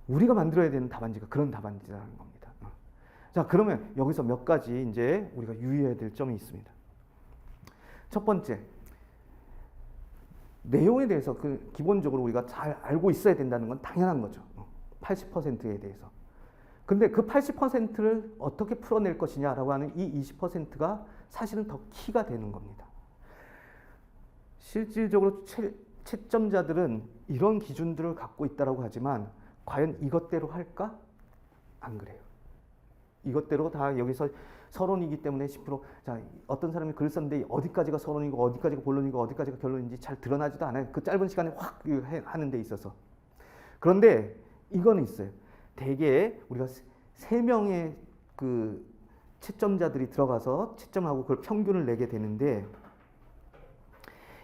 우리가 만들어야 되는 답안지가 그런 답안지라는 겁니다. 자, 그러면 여기서 몇 가지 이제 우리가 유의해야 될 점이 있습니다. 첫 번째, 내용에 대해서 기본적으로 우리가 잘 알고 있어야 된다는 건 당연한 거죠. 80%에 대해서. 근데 그 80%를 어떻게 풀어낼 것이냐라고 하는 이 20%가 사실은 더 키가 되는 겁니다. 실질적으로 채점자들은 이런 기준들을 갖고 있다고 하지만 과연 이것대로 할까? 안 그래요. 이것대로 다 여기서 서론이기 때문에 10% 자, 어떤 사람이 글을 썼는데 어디까지가 서론이고 어디까지가 본론이고 어디까지가 결론인지 잘 드러나지도 않아요. 그 짧은 시간에 확 하는 데 있어서. 그런데 이거는 있어요. 대개 우리가 3명의 그 채점자들이 들어가서 채점하고 그걸 평균을 내게 되는데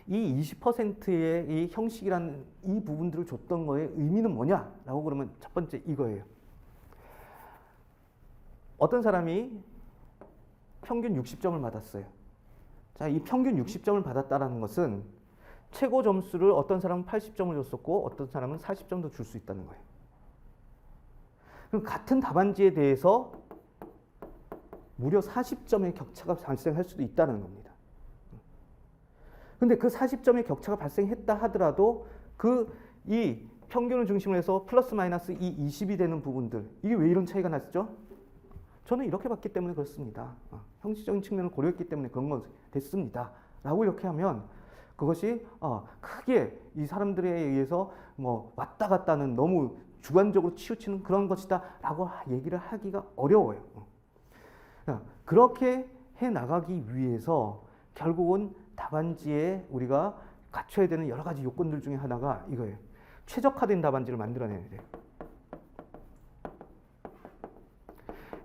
이 20%의 이 형식이라는 이 부분들을 줬던 거의 의미는 뭐냐라고 그러면 첫 번째 이거예요. 어떤 사람이 평균 60점을 받았어요. 자, 이 평균 60점을 받았다는 것은 최고 점수를 어떤 사람은 80점을 줬었고 어떤 사람은 40점도 줄 수 있다는 거예요. 그럼 같은 답안지에 대해서 무려 40점의 격차가 발생할 수도 있다는 겁니다. 근데 그 40점의 격차가 발생했다 하더라도 이 평균을 중심으로 해서 플러스 마이너스 이 20이 되는 부분들, 이게 왜 이런 차이가 났죠? 저는 이렇게 봤기 때문에 그렇습니다. 형식적인 측면을 고려했기 때문에 그런 건 됐습니다. 라고 이렇게 하면 그것이 크게 이 사람들에 의해서 뭐 왔다 갔다 하는 너무 주관적으로 치우치는 그런 것이다 라고 얘기를 하기가 어려워요. 그렇게 해 나가기 위해서 결국은 답안지에 우리가 갖춰야 되는 여러 가지 요건들 중에 하나가 이거예요. 최적화된 답안지를 만들어내야 돼요.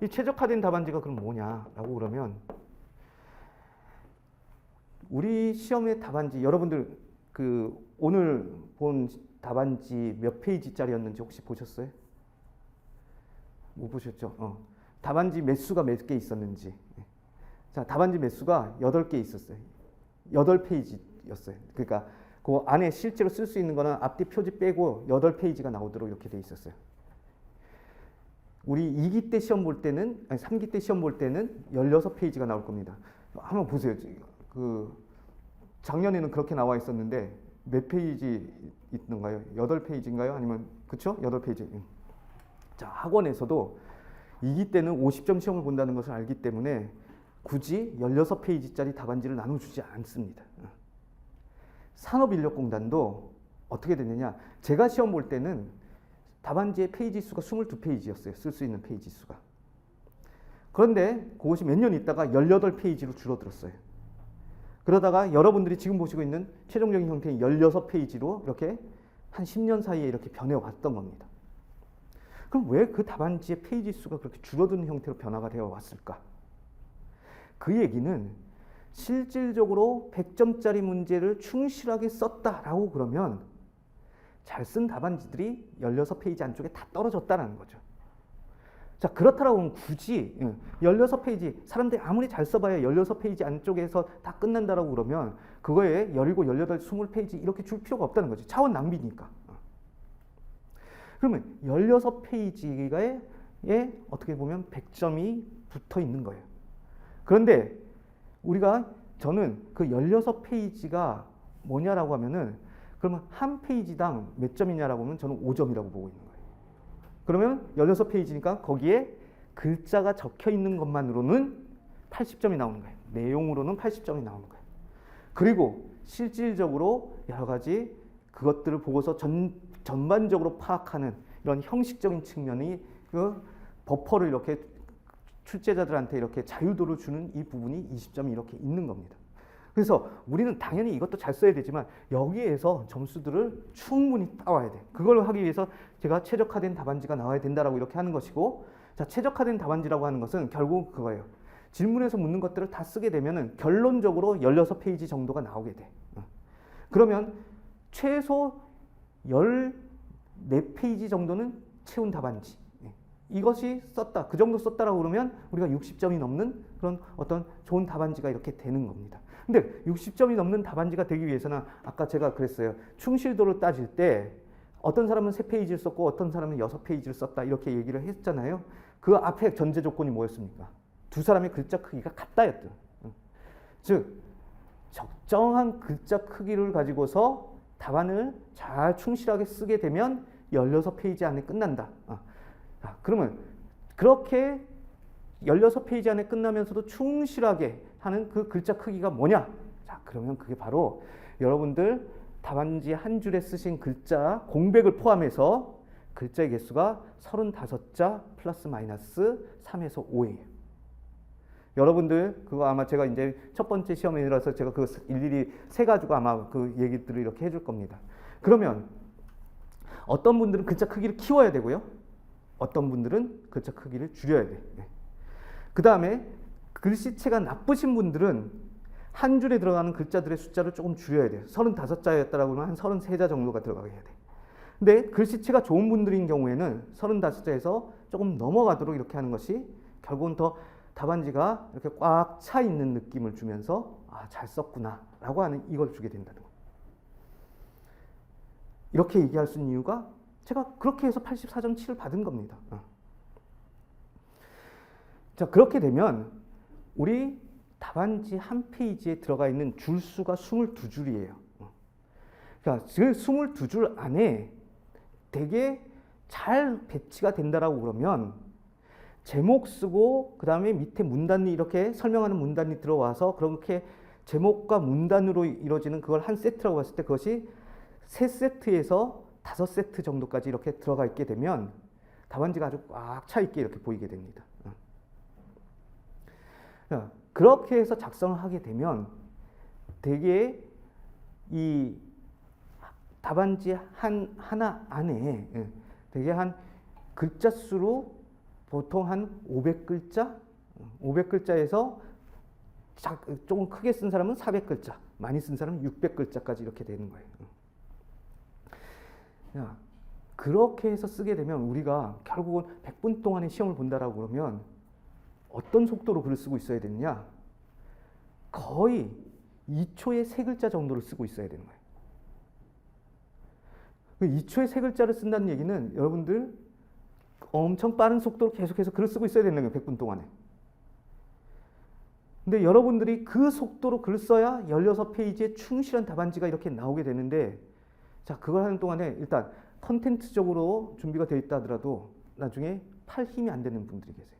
이 최적화된 답안지가 그럼 뭐냐라고 그러면 우리 시험의 답안지 여러분들 그 오늘 본 답안지 몇 페이지짜리였는지 혹시 보셨어요? 못 보셨죠? 답안지 매수가 몇 개 있었는지. 자, 답안지 매수가 8개 있었어요. 8페이지였어요. 그러니까 그 안에 실제로 쓸 수 있는 거는 앞뒤 표지 빼고 8페이지가 나오도록 이렇게 돼 있었어요. 우리 2기 때 시험 볼 때는, 아니 3기 때 시험 볼 때는 16페이지가 나올 겁니다. 한번 보세요. 그 작년에는 그렇게 나와 있었는데 몇 페이지 있던가요? 8페이지인가요? 아니면 그쵸? 8페이지. 자, 학원에서도 2기 때는 50점 시험을 본다는 것을 알기 때문에 굳이 16페이지짜리 답안지를 나눠주지 않습니다. 산업인력공단도 어떻게 됐느냐? 제가 시험 볼 때는 답안지의 페이지 수가 22페이지였어요. 쓸 수 있는 페이지 수가. 그런데 그것이 몇 년 있다가 18페이지로 줄어들었어요. 그러다가 여러분들이 지금 보시고 있는 최종적인 형태인 16페이지로 이렇게 한 10년 사이에 이렇게 변해왔던 겁니다. 그럼 왜 그 답안지의 페이지 수가 그렇게 줄어드는 형태로 변화가 되어 왔을까? 그 얘기는 실질적으로 100점짜리 문제를 충실하게 썼다라고 그러면 잘 쓴 답안지들이 16페이지 안쪽에 다 떨어졌다는 거죠. 자, 그렇다라고 하면 굳이 16페이지, 사람들이 아무리 잘 써봐야 16페이지 안쪽에서 다 끝난다라고 그러면 그거에 17, 18, 20페이지 이렇게 줄 필요가 없다는 거죠. 차원 낭비니까. 그러면 16페이지에 어떻게 보면 100점이 붙어 있는 거예요. 그런데 저는 그 16페이지가 뭐냐라고 하면은 그러면 한 페이지당 몇 점이냐라고 하면 저는 5점이라고 보고 있는 거예요. 그러면 16페이지니까 거기에 글자가 적혀 있는 것만으로는 80점이 나오는 거예요. 내용으로는 80점이 나오는 거예요. 그리고 실질적으로 여러 가지 그것들을 보고서 전반적으로 파악하는 이런 형식적인 측면이 그 버퍼를 이렇게 출제자들한테 이렇게 자유도를 주는 이 부분이 20점이 이렇게 있는 겁니다. 그래서 우리는 당연히 이것도 잘 써야 되지만 여기에서 점수들을 충분히 따와야 돼. 그걸 하기 위해서 제가 최적화된 답안지가 나와야 된다라고 이렇게 하는 것이고, 자, 최적화된 답안지라고 하는 것은 결국 그거예요. 질문에서 묻는 것들을 다 쓰게 되면은 결론적으로 16페이지 정도가 나오게 돼. 그러면 최소 14페이지 정도는 채운 답안지. 이것이 썼다. 그 정도 썼다라고 그러면 우리가 60점이 넘는 그런 어떤 좋은 답안지가 이렇게 되는 겁니다. 근데 60점이 넘는 답안지가 되기 위해서는 아까 제가 그랬어요. 충실도를 따질 때 어떤 사람은 3페이지를 썼고 어떤 사람은 6페이지를 썼다 이렇게 얘기를 했잖아요. 그 앞에 전제 조건이 뭐였습니까? 두 사람의 글자 크기가 같다였던. 즉 적정한 글자 크기를 가지고서 답안을 잘 충실하게 쓰게 되면 16페이지 안에 끝난다. 그러면 그렇게 16페이지 안에 끝나면서도 충실하게 하는 그 글자 크기가 뭐냐? 자, 그러면 그게 바로 여러분들 답안지 한 줄에 쓰신 글자 공백을 포함해서 글자의 개수가 35자 플러스 마이너스 3에서 5예요. 여러분들 그거 아마 제가 이제 첫 번째 시험이라서 제가 그거 일일이 세가지고 아마 그 얘기들을 이렇게 해줄 겁니다. 그러면 어떤 분들은 글자 크기를 키워야 되고요. 어떤 분들은 글자 크기를 줄여야 돼요. 네. 그 다음에 글씨체가 나쁘신 분들은 한 줄에 들어가는 글자들의 숫자를 조금 줄여야 돼요. 35자였다라고 하면 한 33자 정도가 들어가게 해야 돼요. 근데 글씨체가 좋은 분들인 경우에는 35자에서 조금 넘어가도록 이렇게 하는 것이 결국은 더 답안지가 이렇게 꽉 차 있는 느낌을 주면서 아, 잘 썼구나 라고 하는 이걸 주게 된다는 거예요. 이렇게 얘기할 수 있는 이유가 제가 그렇게 해서 84.7을 받은 겁니다. 자, 그렇게 되면 우리 답안지 한 페이지에 들어가 있는 줄수가 22줄이에요. 그러니까 그 22줄 안에 되게 잘 배치가 된다라고 그러면 제목 쓰고 그 다음에 밑에 문단이 이렇게 설명하는 문단이 들어와서 그렇게 제목과 문단으로 이루어지는 그걸 한 세트라고 봤을 때 그것이 3세트에서 5세트 정도까지 이렇게 들어가 있게 되면 답안지가 아주 꽉 차 있게 이렇게 보이게 됩니다. 그렇게 해서 작성을 하게 되면 되게 이 답안지 하나 안에 되게 한 글자 수로 보통 한 500글자? 500글자에서 조금 크게 쓴 사람은 400글자, 많이 쓴 사람은 600글자까지 이렇게 되는 거예요. 그렇게 해서 쓰게 되면 우리가 결국은 100분 동안의 시험을 본다라고 그러면 어떤 속도로 글을 쓰고 있어야 되느냐? 거의 2초에 3글자 정도를 쓰고 있어야 되는 거예요. 2초에 3글자를 쓴다는 얘기는 여러분들 엄청 빠른 속도로 계속해서 글을 쓰고 있어야 되는 거예요. 100분 동안에. 근데 여러분들이 그 속도로 글을 써야 16페이지에 충실한 답안지가 이렇게 나오게 되는데 자, 그걸 하는 동안에 일단 컨텐츠적으로 준비가 되어 있다 하더라도 나중에 팔 힘이 안 되는 분들이 계세요.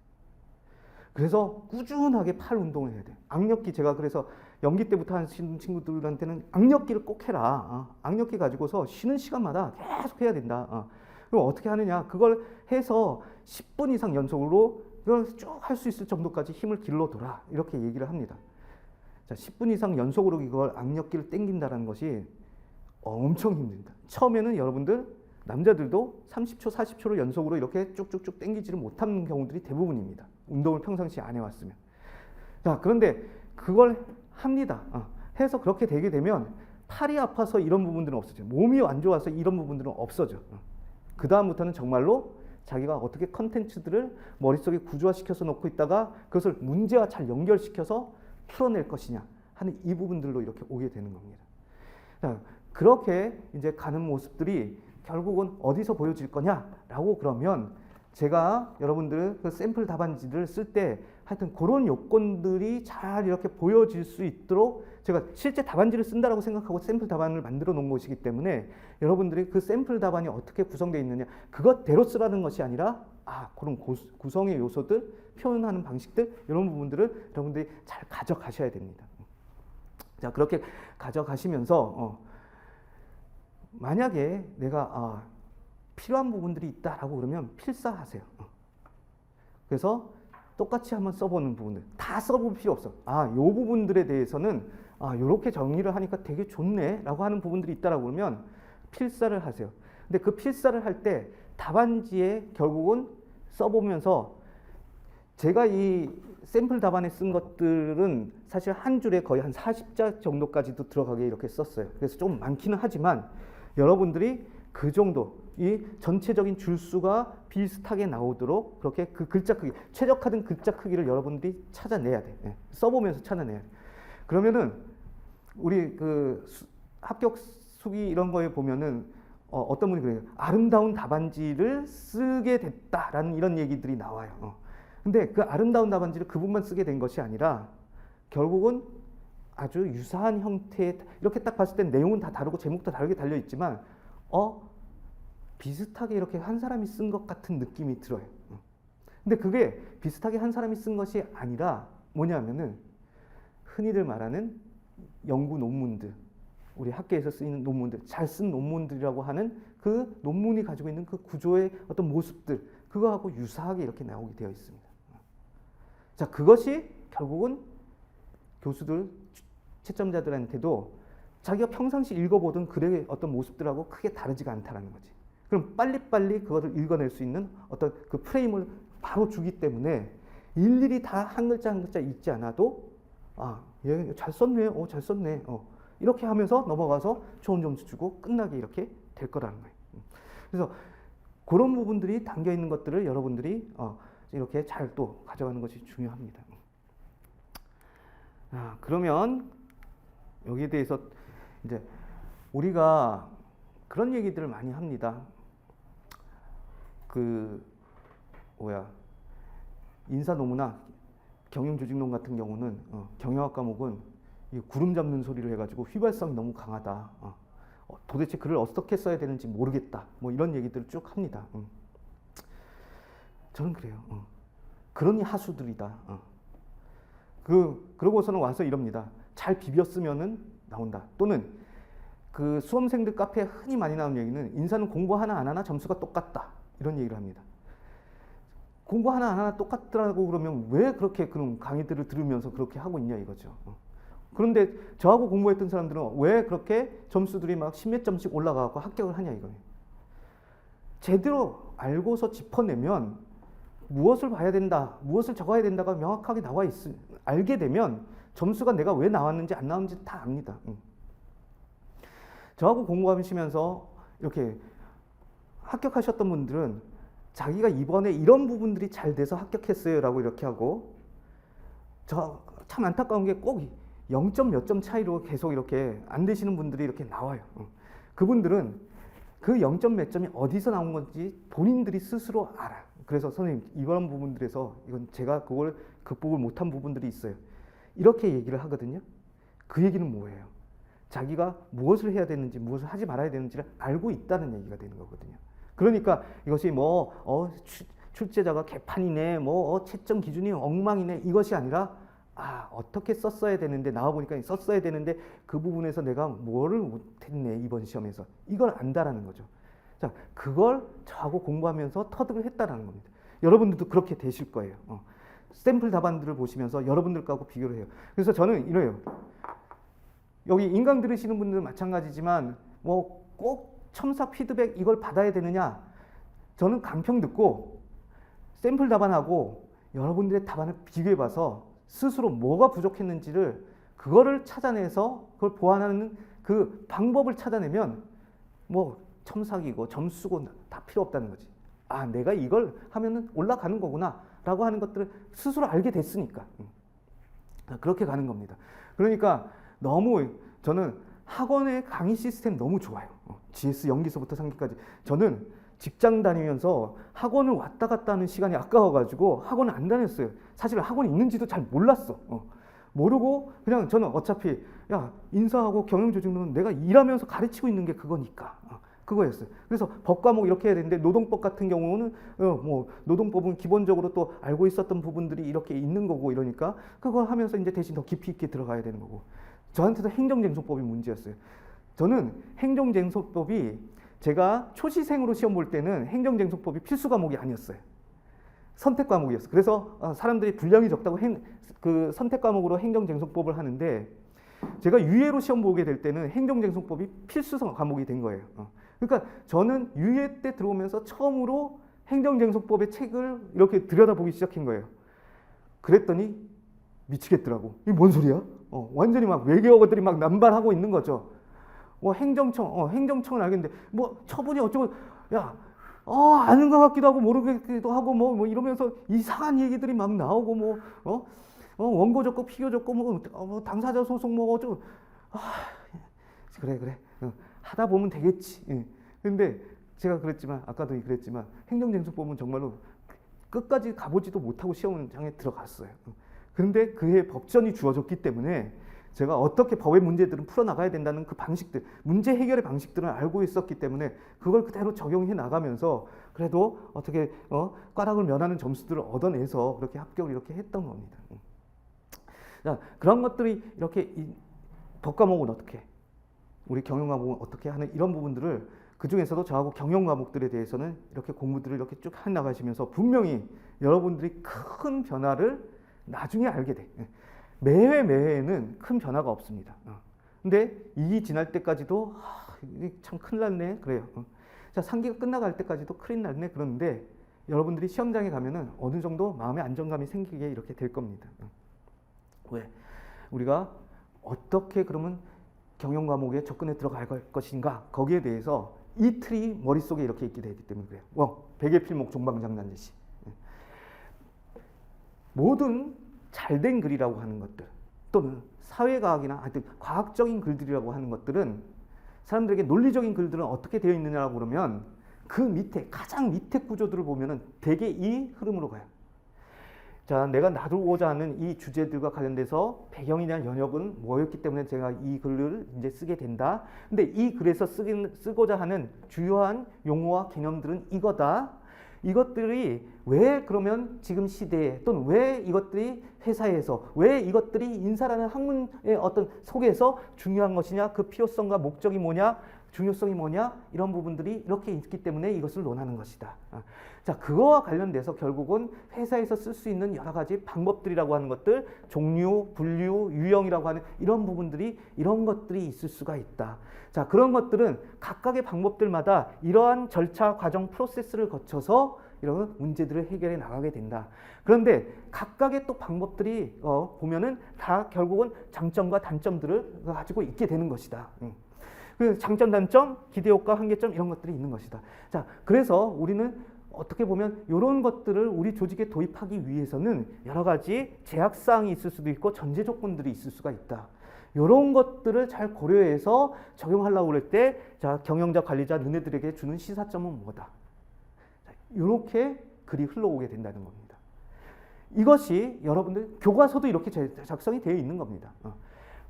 그래서 꾸준하게 팔 운동을 해야 돼요. 악력기 제가 그래서 연기 때부터 하시는 친구들한테는 악력기를 꼭 해라. 악력기 가지고서 쉬는 시간마다 계속 해야 된다. 그럼 어떻게 하느냐? 그걸 해서 10분 이상 연속으로 이걸 쭉 할 수 있을 정도까지 힘을 길러둬라. 이렇게 얘기를 합니다. 자, 10분 이상 연속으로 이걸 악력기를 땡긴다는 것이 엄청 힘듭니다. 처음에는 여러분들 남자들도 30초, 40초를 연속으로 이렇게 쭉쭉쭉 땡기지를 못하는 경우들이 대부분입니다. 운동을 평상시에 안 해왔으면. 자, 그런데 그걸 합니다. 해서 그렇게 되게 되면 팔이 아파서 이런 부분들은 없어져요. 몸이 안 좋아서 이런 부분들은 없어져. 그 다음부터는 정말로 자기가 어떻게 컨텐츠들을 머릿속에 구조화시켜서 놓고 있다가 그것을 문제와 잘 연결시켜서 풀어낼 것이냐 하는 이 부분들로 이렇게 오게 되는 겁니다. 자, 그렇게 이제 가는 모습들이 결국은 어디서 보여질 거냐라고 그러면 제가 여러분들 그 샘플 답안지를 쓸 때 하여튼 그런 요건들이 잘 이렇게 보여질 수 있도록 제가 실제 답안지를 쓴다라고 생각하고 샘플 답안을 만들어 놓은 것이기 때문에 여러분들이 그 샘플 답안이 어떻게 구성되어 있느냐 그것대로 쓰라는 것이 아니라 그런 구성의 요소들, 표현하는 방식들 이런 부분들을 여러분들이 잘 가져가셔야 됩니다. 자, 그렇게 가져가시면서 만약에 내가 필요한 부분들이 있다라고 그러면 필사하세요. 그래서 똑같이 한번 써보는 부분들 다 써볼 필요 없어. 요 부분들에 대해서는 요렇게 정리를 하니까 되게 좋네 라고 하는 부분들이 있다라고 그러면 필사를 하세요. 근데 그 필사를 할 때 답안지에 결국은 써보면서 제가 이 샘플 답안에 쓴 것들은 사실 한 줄에 거의 한 40자 정도까지도 들어가게 이렇게 썼어요. 그래서 조금 많기는 하지만 여러분들이 그 정도 이 전체적인 줄수가 비슷하게 나오도록 그렇게 그 글자 크기, 최적화된 글자 크기를 여러분들이 찾아내야 돼. 써보면서 찾아내야 돼. 그러면은 우리 그 합격 수기 이런 거에 보면은 어떤 분이 그래요. 아름다운 답안지를 쓰게 됐다라는 이런 얘기들이 나와요. 근데 그 아름다운 답안지를 그분만 쓰게 된 것이 아니라 결국은 아주 유사한 형태의 이렇게 딱 봤을 땐 내용은 다 다르고 제목도 다르게 달려 있지만 비슷하게 이렇게 한 사람이 쓴 것 같은 느낌이 들어요. 근데 그게 비슷하게 한 사람이 쓴 것이 아니라 뭐냐면은 흔히들 말하는 연구 논문들, 우리 학계에서 쓰이는 논문들, 잘 쓴 논문들이라고 하는 그 논문이 가지고 있는 그 구조의 어떤 모습들, 그거하고 유사하게 이렇게 나오게 되어 있습니다. 자, 그것이 결국은 교수들, 채점자들한테도 자기가 평상시 읽어보던 글의 어떤 모습들하고 크게 다르지가 않다라는 거지. 그럼 빨리빨리 그것을 읽어낼 수 있는 어떤 그 프레임을 바로 주기 때문에 일일이 다 한 글자 한 글자 읽지 않아도 얘 잘 썼네, 잘 썼네, 이렇게 하면서 넘어가서 좋은 점수 주고 끝나게 이렇게 될 거라는 거예요. 그래서 그런 부분들이 담겨 있는 것들을 여러분들이 이렇게 잘 또 가져가는 것이 중요합니다. 그러면 여기에 대해서 이제 우리가 그런 얘기들을 많이 합니다. 인사논문이나 경영조직론 같은 경우는 경영학 과목은 구름 잡는 소리를 해가지고 휘발성이 너무 강하다. 도대체 글을 어떻게 써야 되는지 모르겠다. 뭐 이런 얘기들을 쭉 합니다. 저는 그래요. 그러니 하수들이다. 그러고서는 와서 이럽니다. 잘 비볐으면은 나온다. 또는 그 수험생들 카페에 흔히 많이 나오는 얘기는 인사는 공부 하나 안 하나 점수가 똑같다. 이런 얘기를 합니다. 공부 하나 안 하나 똑같더라고 그러면 왜 그렇게 그런 강의들을 들으면서 그렇게 하고 있냐 이거죠. 그런데 저하고 공부했던 사람들은 왜 그렇게 점수들이 막 10몇 점씩 올라가고 합격을 하냐 이거예요. 제대로 알고서 짚어내면 무엇을 봐야 된다, 무엇을 적어야 된다가 명확하게 알게 되면 점수가 내가 왜 나왔는지 안 나왔는지 다 압니다. 저하고 공부하시면서 이렇게 합격하셨던 분들은 자기가 이번에 이런 부분들이 잘 돼서 합격했어요 라고 이렇게 하고, 저 참 안타까운 게 꼭 0점 몇 점 차이로 계속 이렇게 안 되시는 분들이 이렇게 나와요. 그분들은 그 0점 몇 점이 어디서 나온 건지 본인들이 스스로 알아요. 그래서 선생님 이런 부분들에서 이건 제가 그걸 극복을 못한 부분들이 있어요. 이렇게 얘기를 하거든요. 그 얘기는 뭐예요? 자기가 무엇을 해야 되는지 무엇을 하지 말아야 되는지를 알고 있다는 얘기가 되는 거거든요. 그러니까 이것이 출제자가 개판이네, 채점 기준이 엉망이네 이것이 아니라 어떻게 썼어야 되는데 나와보니까 썼어야 되는데 그 부분에서 내가 뭐를 못했네 이번 시험에서 이걸 안다라는 거죠. 자, 그걸 저하고 공부하면서 터득을 했다라는 겁니다. 여러분들도 그렇게 되실 거예요. 샘플 답안들을 보시면서 여러분들하고 비교를 해요. 그래서 저는 이래요. 여기 인강 들으시는 분들은 마찬가지지만 꼭 첨삭 피드백 이걸 받아야 되느냐? 저는 강평 듣고 샘플 답안하고 여러분들의 답안을 비교해봐서 스스로 뭐가 부족했는지를 그거를 찾아내서 그걸 보완하는 그 방법을 찾아내면 첨삭이고 점수고 다 필요 없다는 거지. 내가 이걸 하면은 올라가는 거구나 라고 하는 것들을 스스로 알게 됐으니까 그렇게 가는 겁니다. 그러니까 너무 저는 학원의 강의 시스템 너무 좋아요. GS 연기서부터 상기까지. 저는 직장 다니면서 학원을 왔다 갔다 하는 시간이 아까워가지고 학원을 안 다녔어요. 사실 학원이 있는지도 잘 몰랐어. 모르고 그냥 저는 어차피 인사하고 경영조직론은 내가 일하면서 가르치고 있는 게 그거니까 그거였어요. 그래서 법 과목 이렇게 해야 되는데 노동법 같은 경우는 노동법은 기본적으로 또 알고 있었던 부분들이 이렇게 있는 거고 이러니까 그걸 하면서 이제 대신 더 깊이 있게 들어가야 되는 거고. 저한테도 행정쟁송법이 문제였어요. 저는 행정쟁송법이 제가 초시생으로 시험 볼 때는 행정쟁송법이 필수 과목이 아니었어요. 선택 과목이었어요. 그래서 사람들이 분량이 적다고 그 선택 과목으로 행정쟁송법을 하는데 제가 유예로 시험 보게 될 때는 행정쟁송법이 필수 과목이 된 거예요. 그러니까 저는 유예 때 들어오면서 처음으로 행정쟁송법의 책을 이렇게 들여다보기 시작한 거예요. 그랬더니 미치겠더라고. 이게 뭔 소리야? 완전히 막 외계어들이 막 남발하고 있는 거죠. 행정청은 알겠는데 처분이 어쩌고 아는 것 같기도 하고 모르겠기도 하고 이러면서 이상한 얘기들이 막 나오고 원고 적고 피고 적고 당사자 소송 어쩌고 그래 하다 보면 되겠지. 근데 제가 그랬지만 아까도 그랬지만 행정쟁송법은 정말로 끝까지 가보지도 못하고 시험장에 들어갔어요. 그런데 그해 법전이 주어졌기 때문에 제가 어떻게 법의 문제들은 풀어나가야 된다는 그 방식들, 문제 해결의 방식들은 알고 있었기 때문에 그걸 그대로 적용해 나가면서 그래도 어떻게 꽈락을 면하는 점수들을 얻어내서 그렇게 합격을 이렇게 했던 겁니다. 자, 그런 것들이 이렇게 법 과목은 어떻게, 우리 경영 과목은 어떻게 하는 이런 부분들을 그 중에서도 저하고 경영 과목들에 대해서는 이렇게 공부들을 이렇게 쭉 해 나가시면서 분명히 여러분들이 큰 변화를 나중에 알게 돼. 매회는 큰 변화가 없습니다. 근데 이 지날 때까지도 참 큰일 났네 그래요. 자, 3기가 끝나갈 때까지도 큰일 났네 그러는데 여러분들이 시험장에 가면은 어느 정도 마음의 안정감이 생기게 이렇게 될 겁니다. 왜? 우리가 어떻게 그러면 경영 과목에 접근해 들어갈 것인가 거기에 대해서 이 틀이 머릿속에 이렇게 있게 되기 때문에 그래요. 백의 필목 종방장난제시. 모든 잘된 글이라고 하는 것들 또는 사회과학이나 하여튼 과학적인 글들이라고 하는 것들은 사람들에게 논리적인 글들은 어떻게 되어 있느냐고 그러면 그 밑에 가장 밑에 구조들을 보면은 대개 이 흐름으로 가요. 자, 내가 나누고자 하는 이 주제들과 관련돼서 배경이나 연역은 뭐였기 때문에 제가 이 글을 이제 쓰게 된다. 근데 이 글에서 쓰고자 하는 주요한 용어와 개념들은 이거다. 이것들이 왜 그러면 지금 시대에 또는 왜 이것들이 회사에서 왜 이것들이 인사라는 학문의 어떤 속에서 중요한 것이냐, 그 필요성과 목적이 뭐냐, 중요성이 뭐냐, 이런 부분들이 이렇게 있기 때문에 이것을 논하는 것이다. 자, 그거와 관련돼서 결국은 회사에서 쓸 수 있는 여러 가지 방법들이라고 하는 것들, 종류, 분류, 유형이라고 하는 이런 부분들이 이런 것들이 있을 수가 있다. 자, 그런 것들은 각각의 방법들마다 이러한 절차, 과정, 프로세스를 거쳐서 이런 문제들을 해결해 나가게 된다. 그런데 각각의 또 방법들이 보면은 다 결국은 장점과 단점들을 가지고 있게 되는 것이다. 그 장점, 단점, 기대효과, 한계점 이런 것들이 있는 것이다. 자, 그래서 우리는 어떻게 보면 이런 것들을 우리 조직에 도입하기 위해서는 여러 가지 제약사항이 있을 수도 있고 전제 조건들이 있을 수가 있다. 이런 것들을 잘 고려해서 적용하려고 그럴 때, 자, 경영자, 관리자, 너네들에게 주는 시사점은 뭐다. 이렇게 글이 흘러오게 된다는 겁니다. 이것이 여러분들 교과서도 이렇게 작성이 되어 있는 겁니다.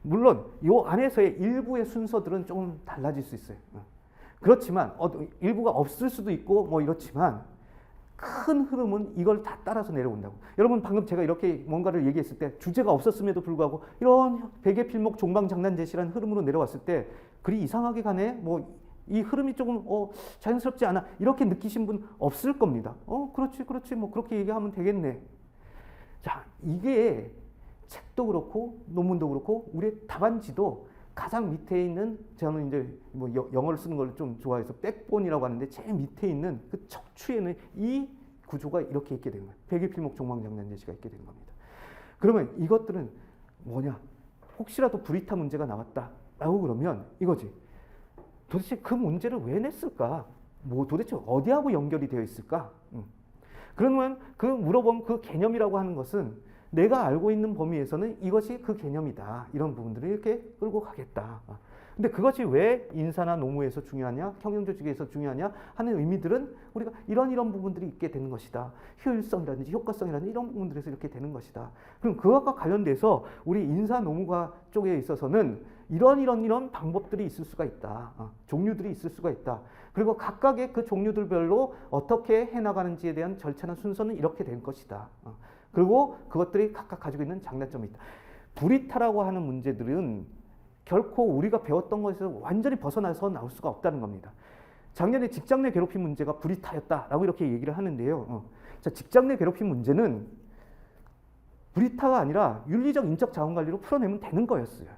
물론 이 안에서의 일부의 순서들은 조금 달라질 수 있어요. 그렇지만 일부가 없을 수도 있고 뭐 이렇지만 큰 흐름은 이걸 다 따라서 내려온다고. 여러분 방금 제가 이렇게 뭔가를 얘기했을 때 주제가 없었음에도 불구하고 이런 백의 필목 종방장난제시라는 흐름으로 내려왔을 때 글이 이상하게 가네, 뭐 이 흐름이 조금 자연스럽지 않아, 이렇게 느끼신 분 없을 겁니다. 그렇지 뭐 그렇게 얘기하면 되겠네. 자, 이게 책도 그렇고 논문도 그렇고 우리의 답안지도 가장 밑에 있는, 저는 이제 뭐 영어를 쓰는 걸 좀 좋아해서 백본이라고 하는데 제일 밑에 있는 그 척추에는 이 구조가 이렇게 있게 되는 거예요. 백의 필목 종방장난제시가 있게 되는 겁니다. 그러면 이것들은 뭐냐? 혹시라도 불이타 문제가 나왔다라고 그러면 이거지. 도대체 그 문제를 왜 냈을까? 뭐 도대체 어디하고 연결이 되어 있을까? 그러면 그 물어본 그 개념이라고 하는 것은 내가 알고 있는 범위에서는 이것이 그 개념이다. 이런 부분들을 이렇게 끌고 가겠다. 근데 그것이 왜 인사나 노무에서 중요하냐, 경영조직에서 중요하냐 하는 의미들은 우리가 이런 부분들이 있게 되는 것이다. 효율성이라든지 효과성이라든지 이런 부분들에서 이렇게 되는 것이다. 그럼 그것과 관련돼서 우리 인사 노무과 쪽에 있어서는 이런 방법들이 있을 수가 있다. 종류들이 있을 수가 있다. 그리고 각각의 그 종류들별로 어떻게 해나가는지에 대한 절차나 순서는 이렇게 될 것이다. 그리고 그것들이 각각 가지고 있는 장단점이 있다. 불이타라고 하는 문제들은 결코 우리가 배웠던 것에서 완전히 벗어나서 나올 수가 없다는 겁니다. 작년에 직장 내 괴롭힘 문제가 불이타였다라고 이렇게 얘기를 하는데요. 자, 직장 내 괴롭힘 문제는 불이타가 아니라 윤리적 인적 자원 관리로 풀어내면 되는 거였어요.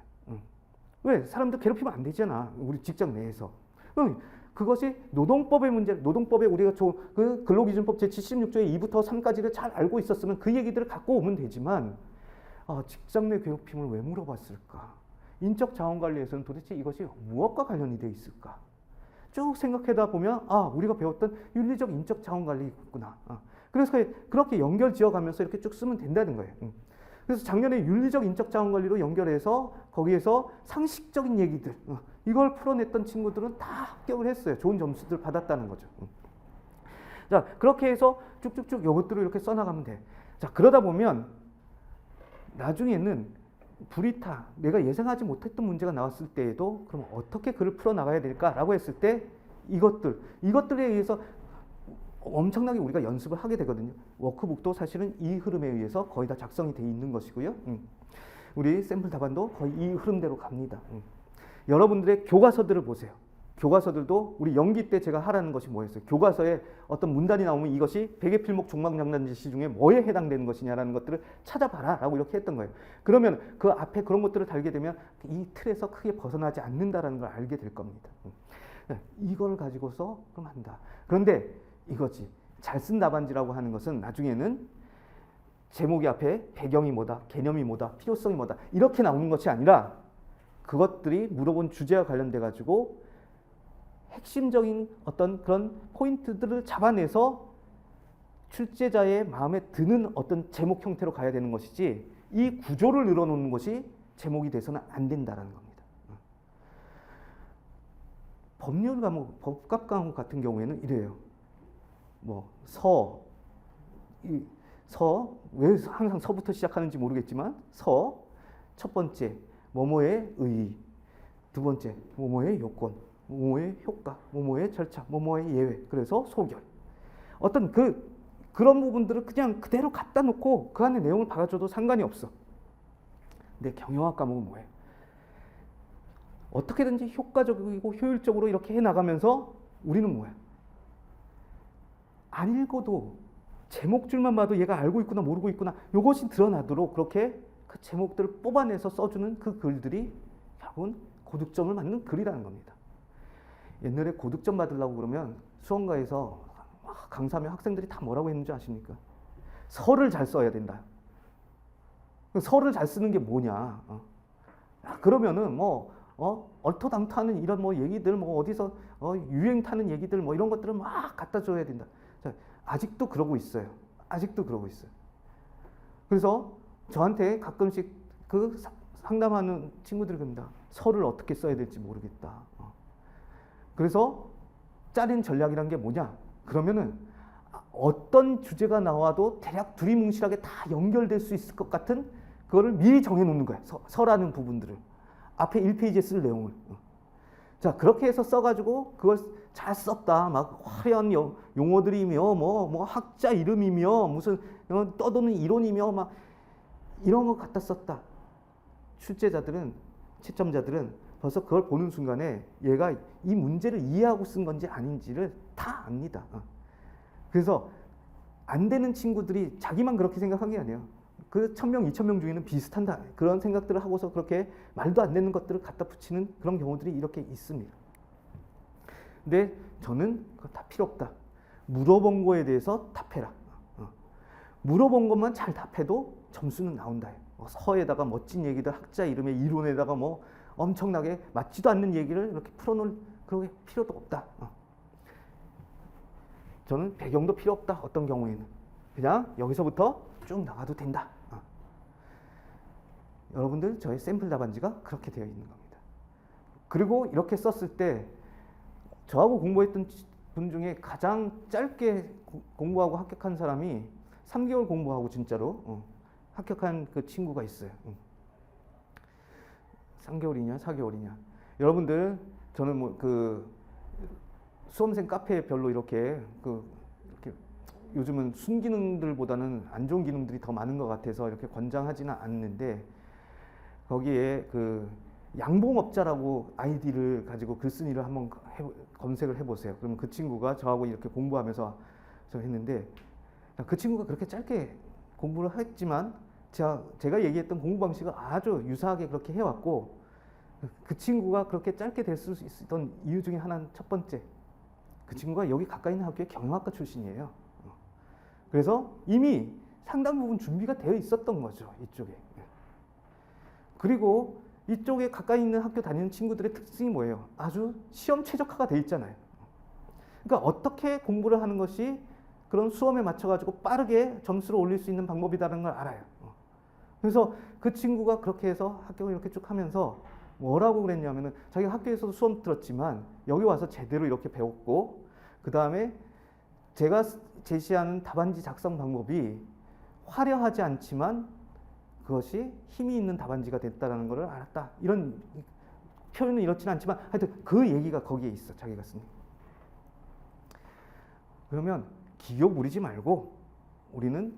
왜? 사람들 괴롭히면 안 되잖아. 우리 직장 내에서. 그것이 노동법의 문제, 노동법에 우리가 그 근로기준법 제76조의 2부터 3까지를 잘 알고 있었으면 그 얘기들을 갖고 오면 되지만 직장 내 괴롭힘을 왜 물어봤을까? 인적 자원 관리에서는 도대체 이것이 무엇과 관련이 되어 있을까? 쭉 생각하다 보면 우리가 배웠던 윤리적 인적 자원 관리구나. 그래서 그렇게 연결 지어가면서 이렇게 쭉 쓰면 된다는 거예요. 그래서 작년에 윤리적 인적 자원 관리로 연결해서 거기에서 상식적인 얘기들 이걸 풀어냈던 친구들은 다 합격을 했어요. 좋은 점수들 받았다는 거죠. 자, 그렇게 해서 쭉쭉쭉 이것들을 이렇게 써나가면 돼. 자, 그러다 보면 나중에는 불이타, 내가 예상하지 못했던 문제가 나왔을 때에도 그럼 어떻게 그를 풀어나가야 될까라고 했을 때 이것들에 의해서 엄청나게 우리가 연습을 하게 되거든요. 워크북도 사실은 이 흐름에 의해서 거의 다 작성이 돼 있는 것이고요. 우리 샘플 답안도 거의 이 흐름대로 갑니다. 여러분들의 교과서들을 보세요. 교과서들도 우리 연기 때 제가 하라는 것이 뭐였어요? 교과서에 어떤 문단이 나오면 이것이 백의 필목 종막장난지시 중에 뭐에 해당되는 것이냐라는 것들을 찾아봐라 라고 이렇게 했던 거예요. 그러면 그 앞에 그런 것들을 달게 되면 이 틀에서 크게 벗어나지 않는다라는 걸 알게 될 겁니다. 이걸 가지고서 그럼 한다. 그런데 이거지. 잘 쓴 답안지라고 하는 것은 나중에는 제목이 앞에 배경이 뭐다, 개념이 뭐다, 필요성이 뭐다 이렇게 나오는 것이 아니라 그것들이 물어본 주제와 관련돼 가지고 핵심적인 어떤 그런 포인트들을 잡아내서 출제자의 마음에 드는 어떤 제목 형태로 가야 되는 것이지 이 구조를 늘어놓는 것이 제목이 돼서는 안 된다라는 겁니다. 법률 과목, 법학 과목 같은 경우에는 이래요. 뭐 왜 항상 서부터 시작하는지 모르겠지만 첫 번째 뭐뭐의 의의, 두 번째 뭐뭐의 요건, 뭐뭐의 효과, 뭐뭐의 절차, 뭐뭐의 예외. 그래서 소결. 어떤 그런 부분들을 그냥 그대로 갖다 놓고 그 안에 내용을 박아줘도 상관이 없어. 근데 경영학 과목은 뭐예요? 어떻게든지 효과적이고 효율적으로 이렇게 해나가면서 우리는 뭐야? 안 읽어도 제목줄만 봐도 얘가 알고 있구나 모르고 있구나 이것이 드러나도록 그렇게 그 제목들을 뽑아내서 써주는 그 글들이 결국은 고득점을 받는 글이라는 겁니다. 옛날에 고득점 받으려고 그러면 수험가에서 강사하면 학생들이 다 뭐라고 했는지 아십니까? 설을 잘 써야 된다. 설을 잘 쓰는 게 뭐냐? 그러면은 얼토당토하는 이런 얘기들 어디서 유행 타는 얘기들 이런 것들을 막 갖다 줘야 된다. 자, 아직도 그러고 있어요. 그래서 저한테 가끔씩 그 상담하는 친구들이 그럽니다. 설을 어떻게 써야 될지 모르겠다. 그래서 짜린 전략이란 게 뭐냐? 그러면은 어떤 주제가 나와도 대략 두리뭉실하게 다 연결될 수 있을 것 같은 그거를 미리 정해놓는 거야. 서라는 부분들을. 앞에 1페이지에 쓸 내용을. 자, 그렇게 해서 써가지고 그걸 잘 썼다. 막 화려한 용어들이며 뭐 학자 이름이며 무슨 떠도는 이론이며 막 이런 거 갖다 썼다. 채점자들은 벌써 그걸 보는 순간에 얘가 이 문제를 이해하고 쓴 건지 아닌지를 다 압니다. 그래서 안 되는 친구들이 자기만 그렇게 생각한 게 아니에요. 그 1000명, 2000명 중에는 비슷한 그런 생각들을 하고서 그렇게 말도 안 되는 것들을 갖다 붙이는 그런 경우들이 이렇게 있습니다. 근데 저는 그거 다 필요 없다. 물어본 거에 대해서 답해라. 물어본 것만 잘 답해도 점수는 나온다. 서에다가 멋진 얘기들, 학자 이름의 이론에다가 엄청나게 맞지도 않는 얘기를 이렇게 풀어놓을 그럴 필요도 없다. 저는 배경도 필요 없다. 어떤 경우에는 그냥 여기서부터 쭉 나가도 된다. 여러분들 저의 샘플 답안지가 그렇게 되어 있는 겁니다. 그리고 이렇게 썼을 때 저하고 공부했던 분 중에 가장 짧게 공부하고 합격한 사람이 3개월 공부하고 진짜로 합격한 그 친구가 있어요. 3개월이냐 4개월이냐. 여러분들 저는 수험생 카페에 별로 이렇게 요즘은 순기능들보다는 안 좋은 기능들이 더 많은 것 같아서 이렇게 권장하지는 않는데 거기에 양봉업자라고 아이디를 가지고 글쓴이를 한번 검색을 해보세요. 그러면 그 친구가 저하고 이렇게 공부하면서 했는데 그 친구가 그렇게 짧게 공부를 했지만 제가 얘기했던 공부 방식을 아주 유사하게 그렇게 해왔고 그 친구가 그렇게 짧게 될 수 있었던 이유 중에 하나는 첫 번째, 그 친구가 여기 가까이 있는 학교의 경영학과 출신이에요. 그래서 이미 상당 부분 준비가 되어 있었던 거죠, 이쪽에. 그리고 이쪽에 가까이 있는 학교 다니는 친구들의 특징이 뭐예요? 아주 시험 최적화가 되어 있잖아요. 그러니까 어떻게 공부를 하는 것이 그런 수험에 맞춰가지고 빠르게 점수를 올릴 수 있는 방법이라는 걸 알아요. 그래서 그 친구가 그렇게 해서 합격을 이렇게 쭉 하면서 뭐라고 그랬냐면은 자기가 학교에서도 수험 들었지만 여기 와서 제대로 이렇게 배웠고 그 다음에 제가 제시하는 답안지 작성 방법이 화려하지 않지만 그것이 힘이 있는 답안지가 됐다라는 것을 알았다. 이런 표현은 이렇지는 않지만 하여튼 그 얘기가 거기에 있어. 자기가 쓴. 그러면 기교 부리지 말고 우리는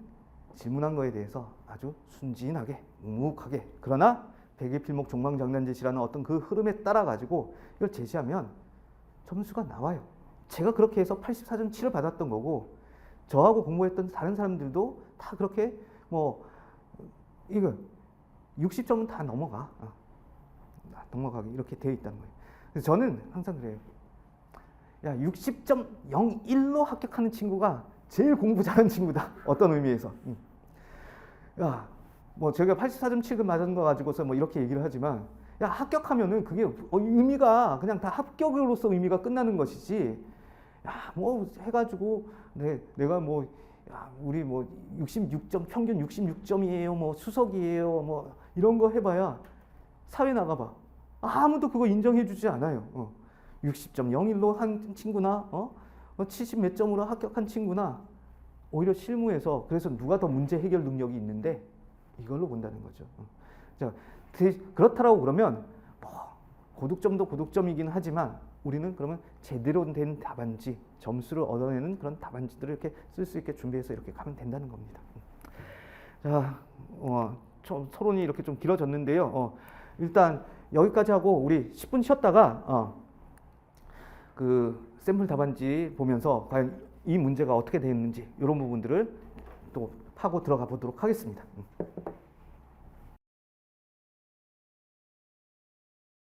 질문한 거에 대해서 아주 순진하게 묵묵하게 그러나 백일필목 종방장단제시라는 어떤 그 흐름에 따라 가지고 이걸 제시하면 점수가 나와요. 제가 그렇게 해서 84점 7을 받았던 거고 저하고 공부했던 다른 사람들도 다 그렇게 뭐 이거 60점은 다 넘어가. 넘어가게 이렇게 되어 있다는 거예요. 그래서 저는 항상 그래요. 야, 60.01로 합격하는 친구가 제일 공부 잘하는 친구다. 어떤 의미에서. 야, 뭐 제가 84.7급 맞은 거 가지고서 뭐 이렇게 얘기를 하지만 야, 합격하면은 그게 의미가 그냥 다 합격으로서 의미가 끝나는 것이지. 야, 뭐 해가지고 내가 뭐 야, 우리 뭐 66점 평균 66점이에요. 뭐 수석이에요. 뭐 이런 거 해봐야 사회 나가봐. 아무도 그거 인정해주지 않아요. 60.01로 한 친구나 70 몇 점으로 합격한 친구나 오히려 실무에서 그래서 누가 더 문제 해결 능력이 있는데 이걸로 본다는 거죠. 자, 그렇다라고 그러면 뭐 고득점도 고득점이긴 하지만 우리는 그러면 제대로 된 답안지 점수를 얻어내는 그런 답안지들을 이렇게 쓸 수 있게 준비해서 이렇게 가면 된다는 겁니다. 자, 토론이 이렇게 좀 길어졌는데요. 일단 여기까지 하고 우리 10분 쉬었다가 그 샘플 답안지 보면서 과연 이 문제가 어떻게 되어 있는지 이런 부분들을 또 파고 들어가 보도록 하겠습니다.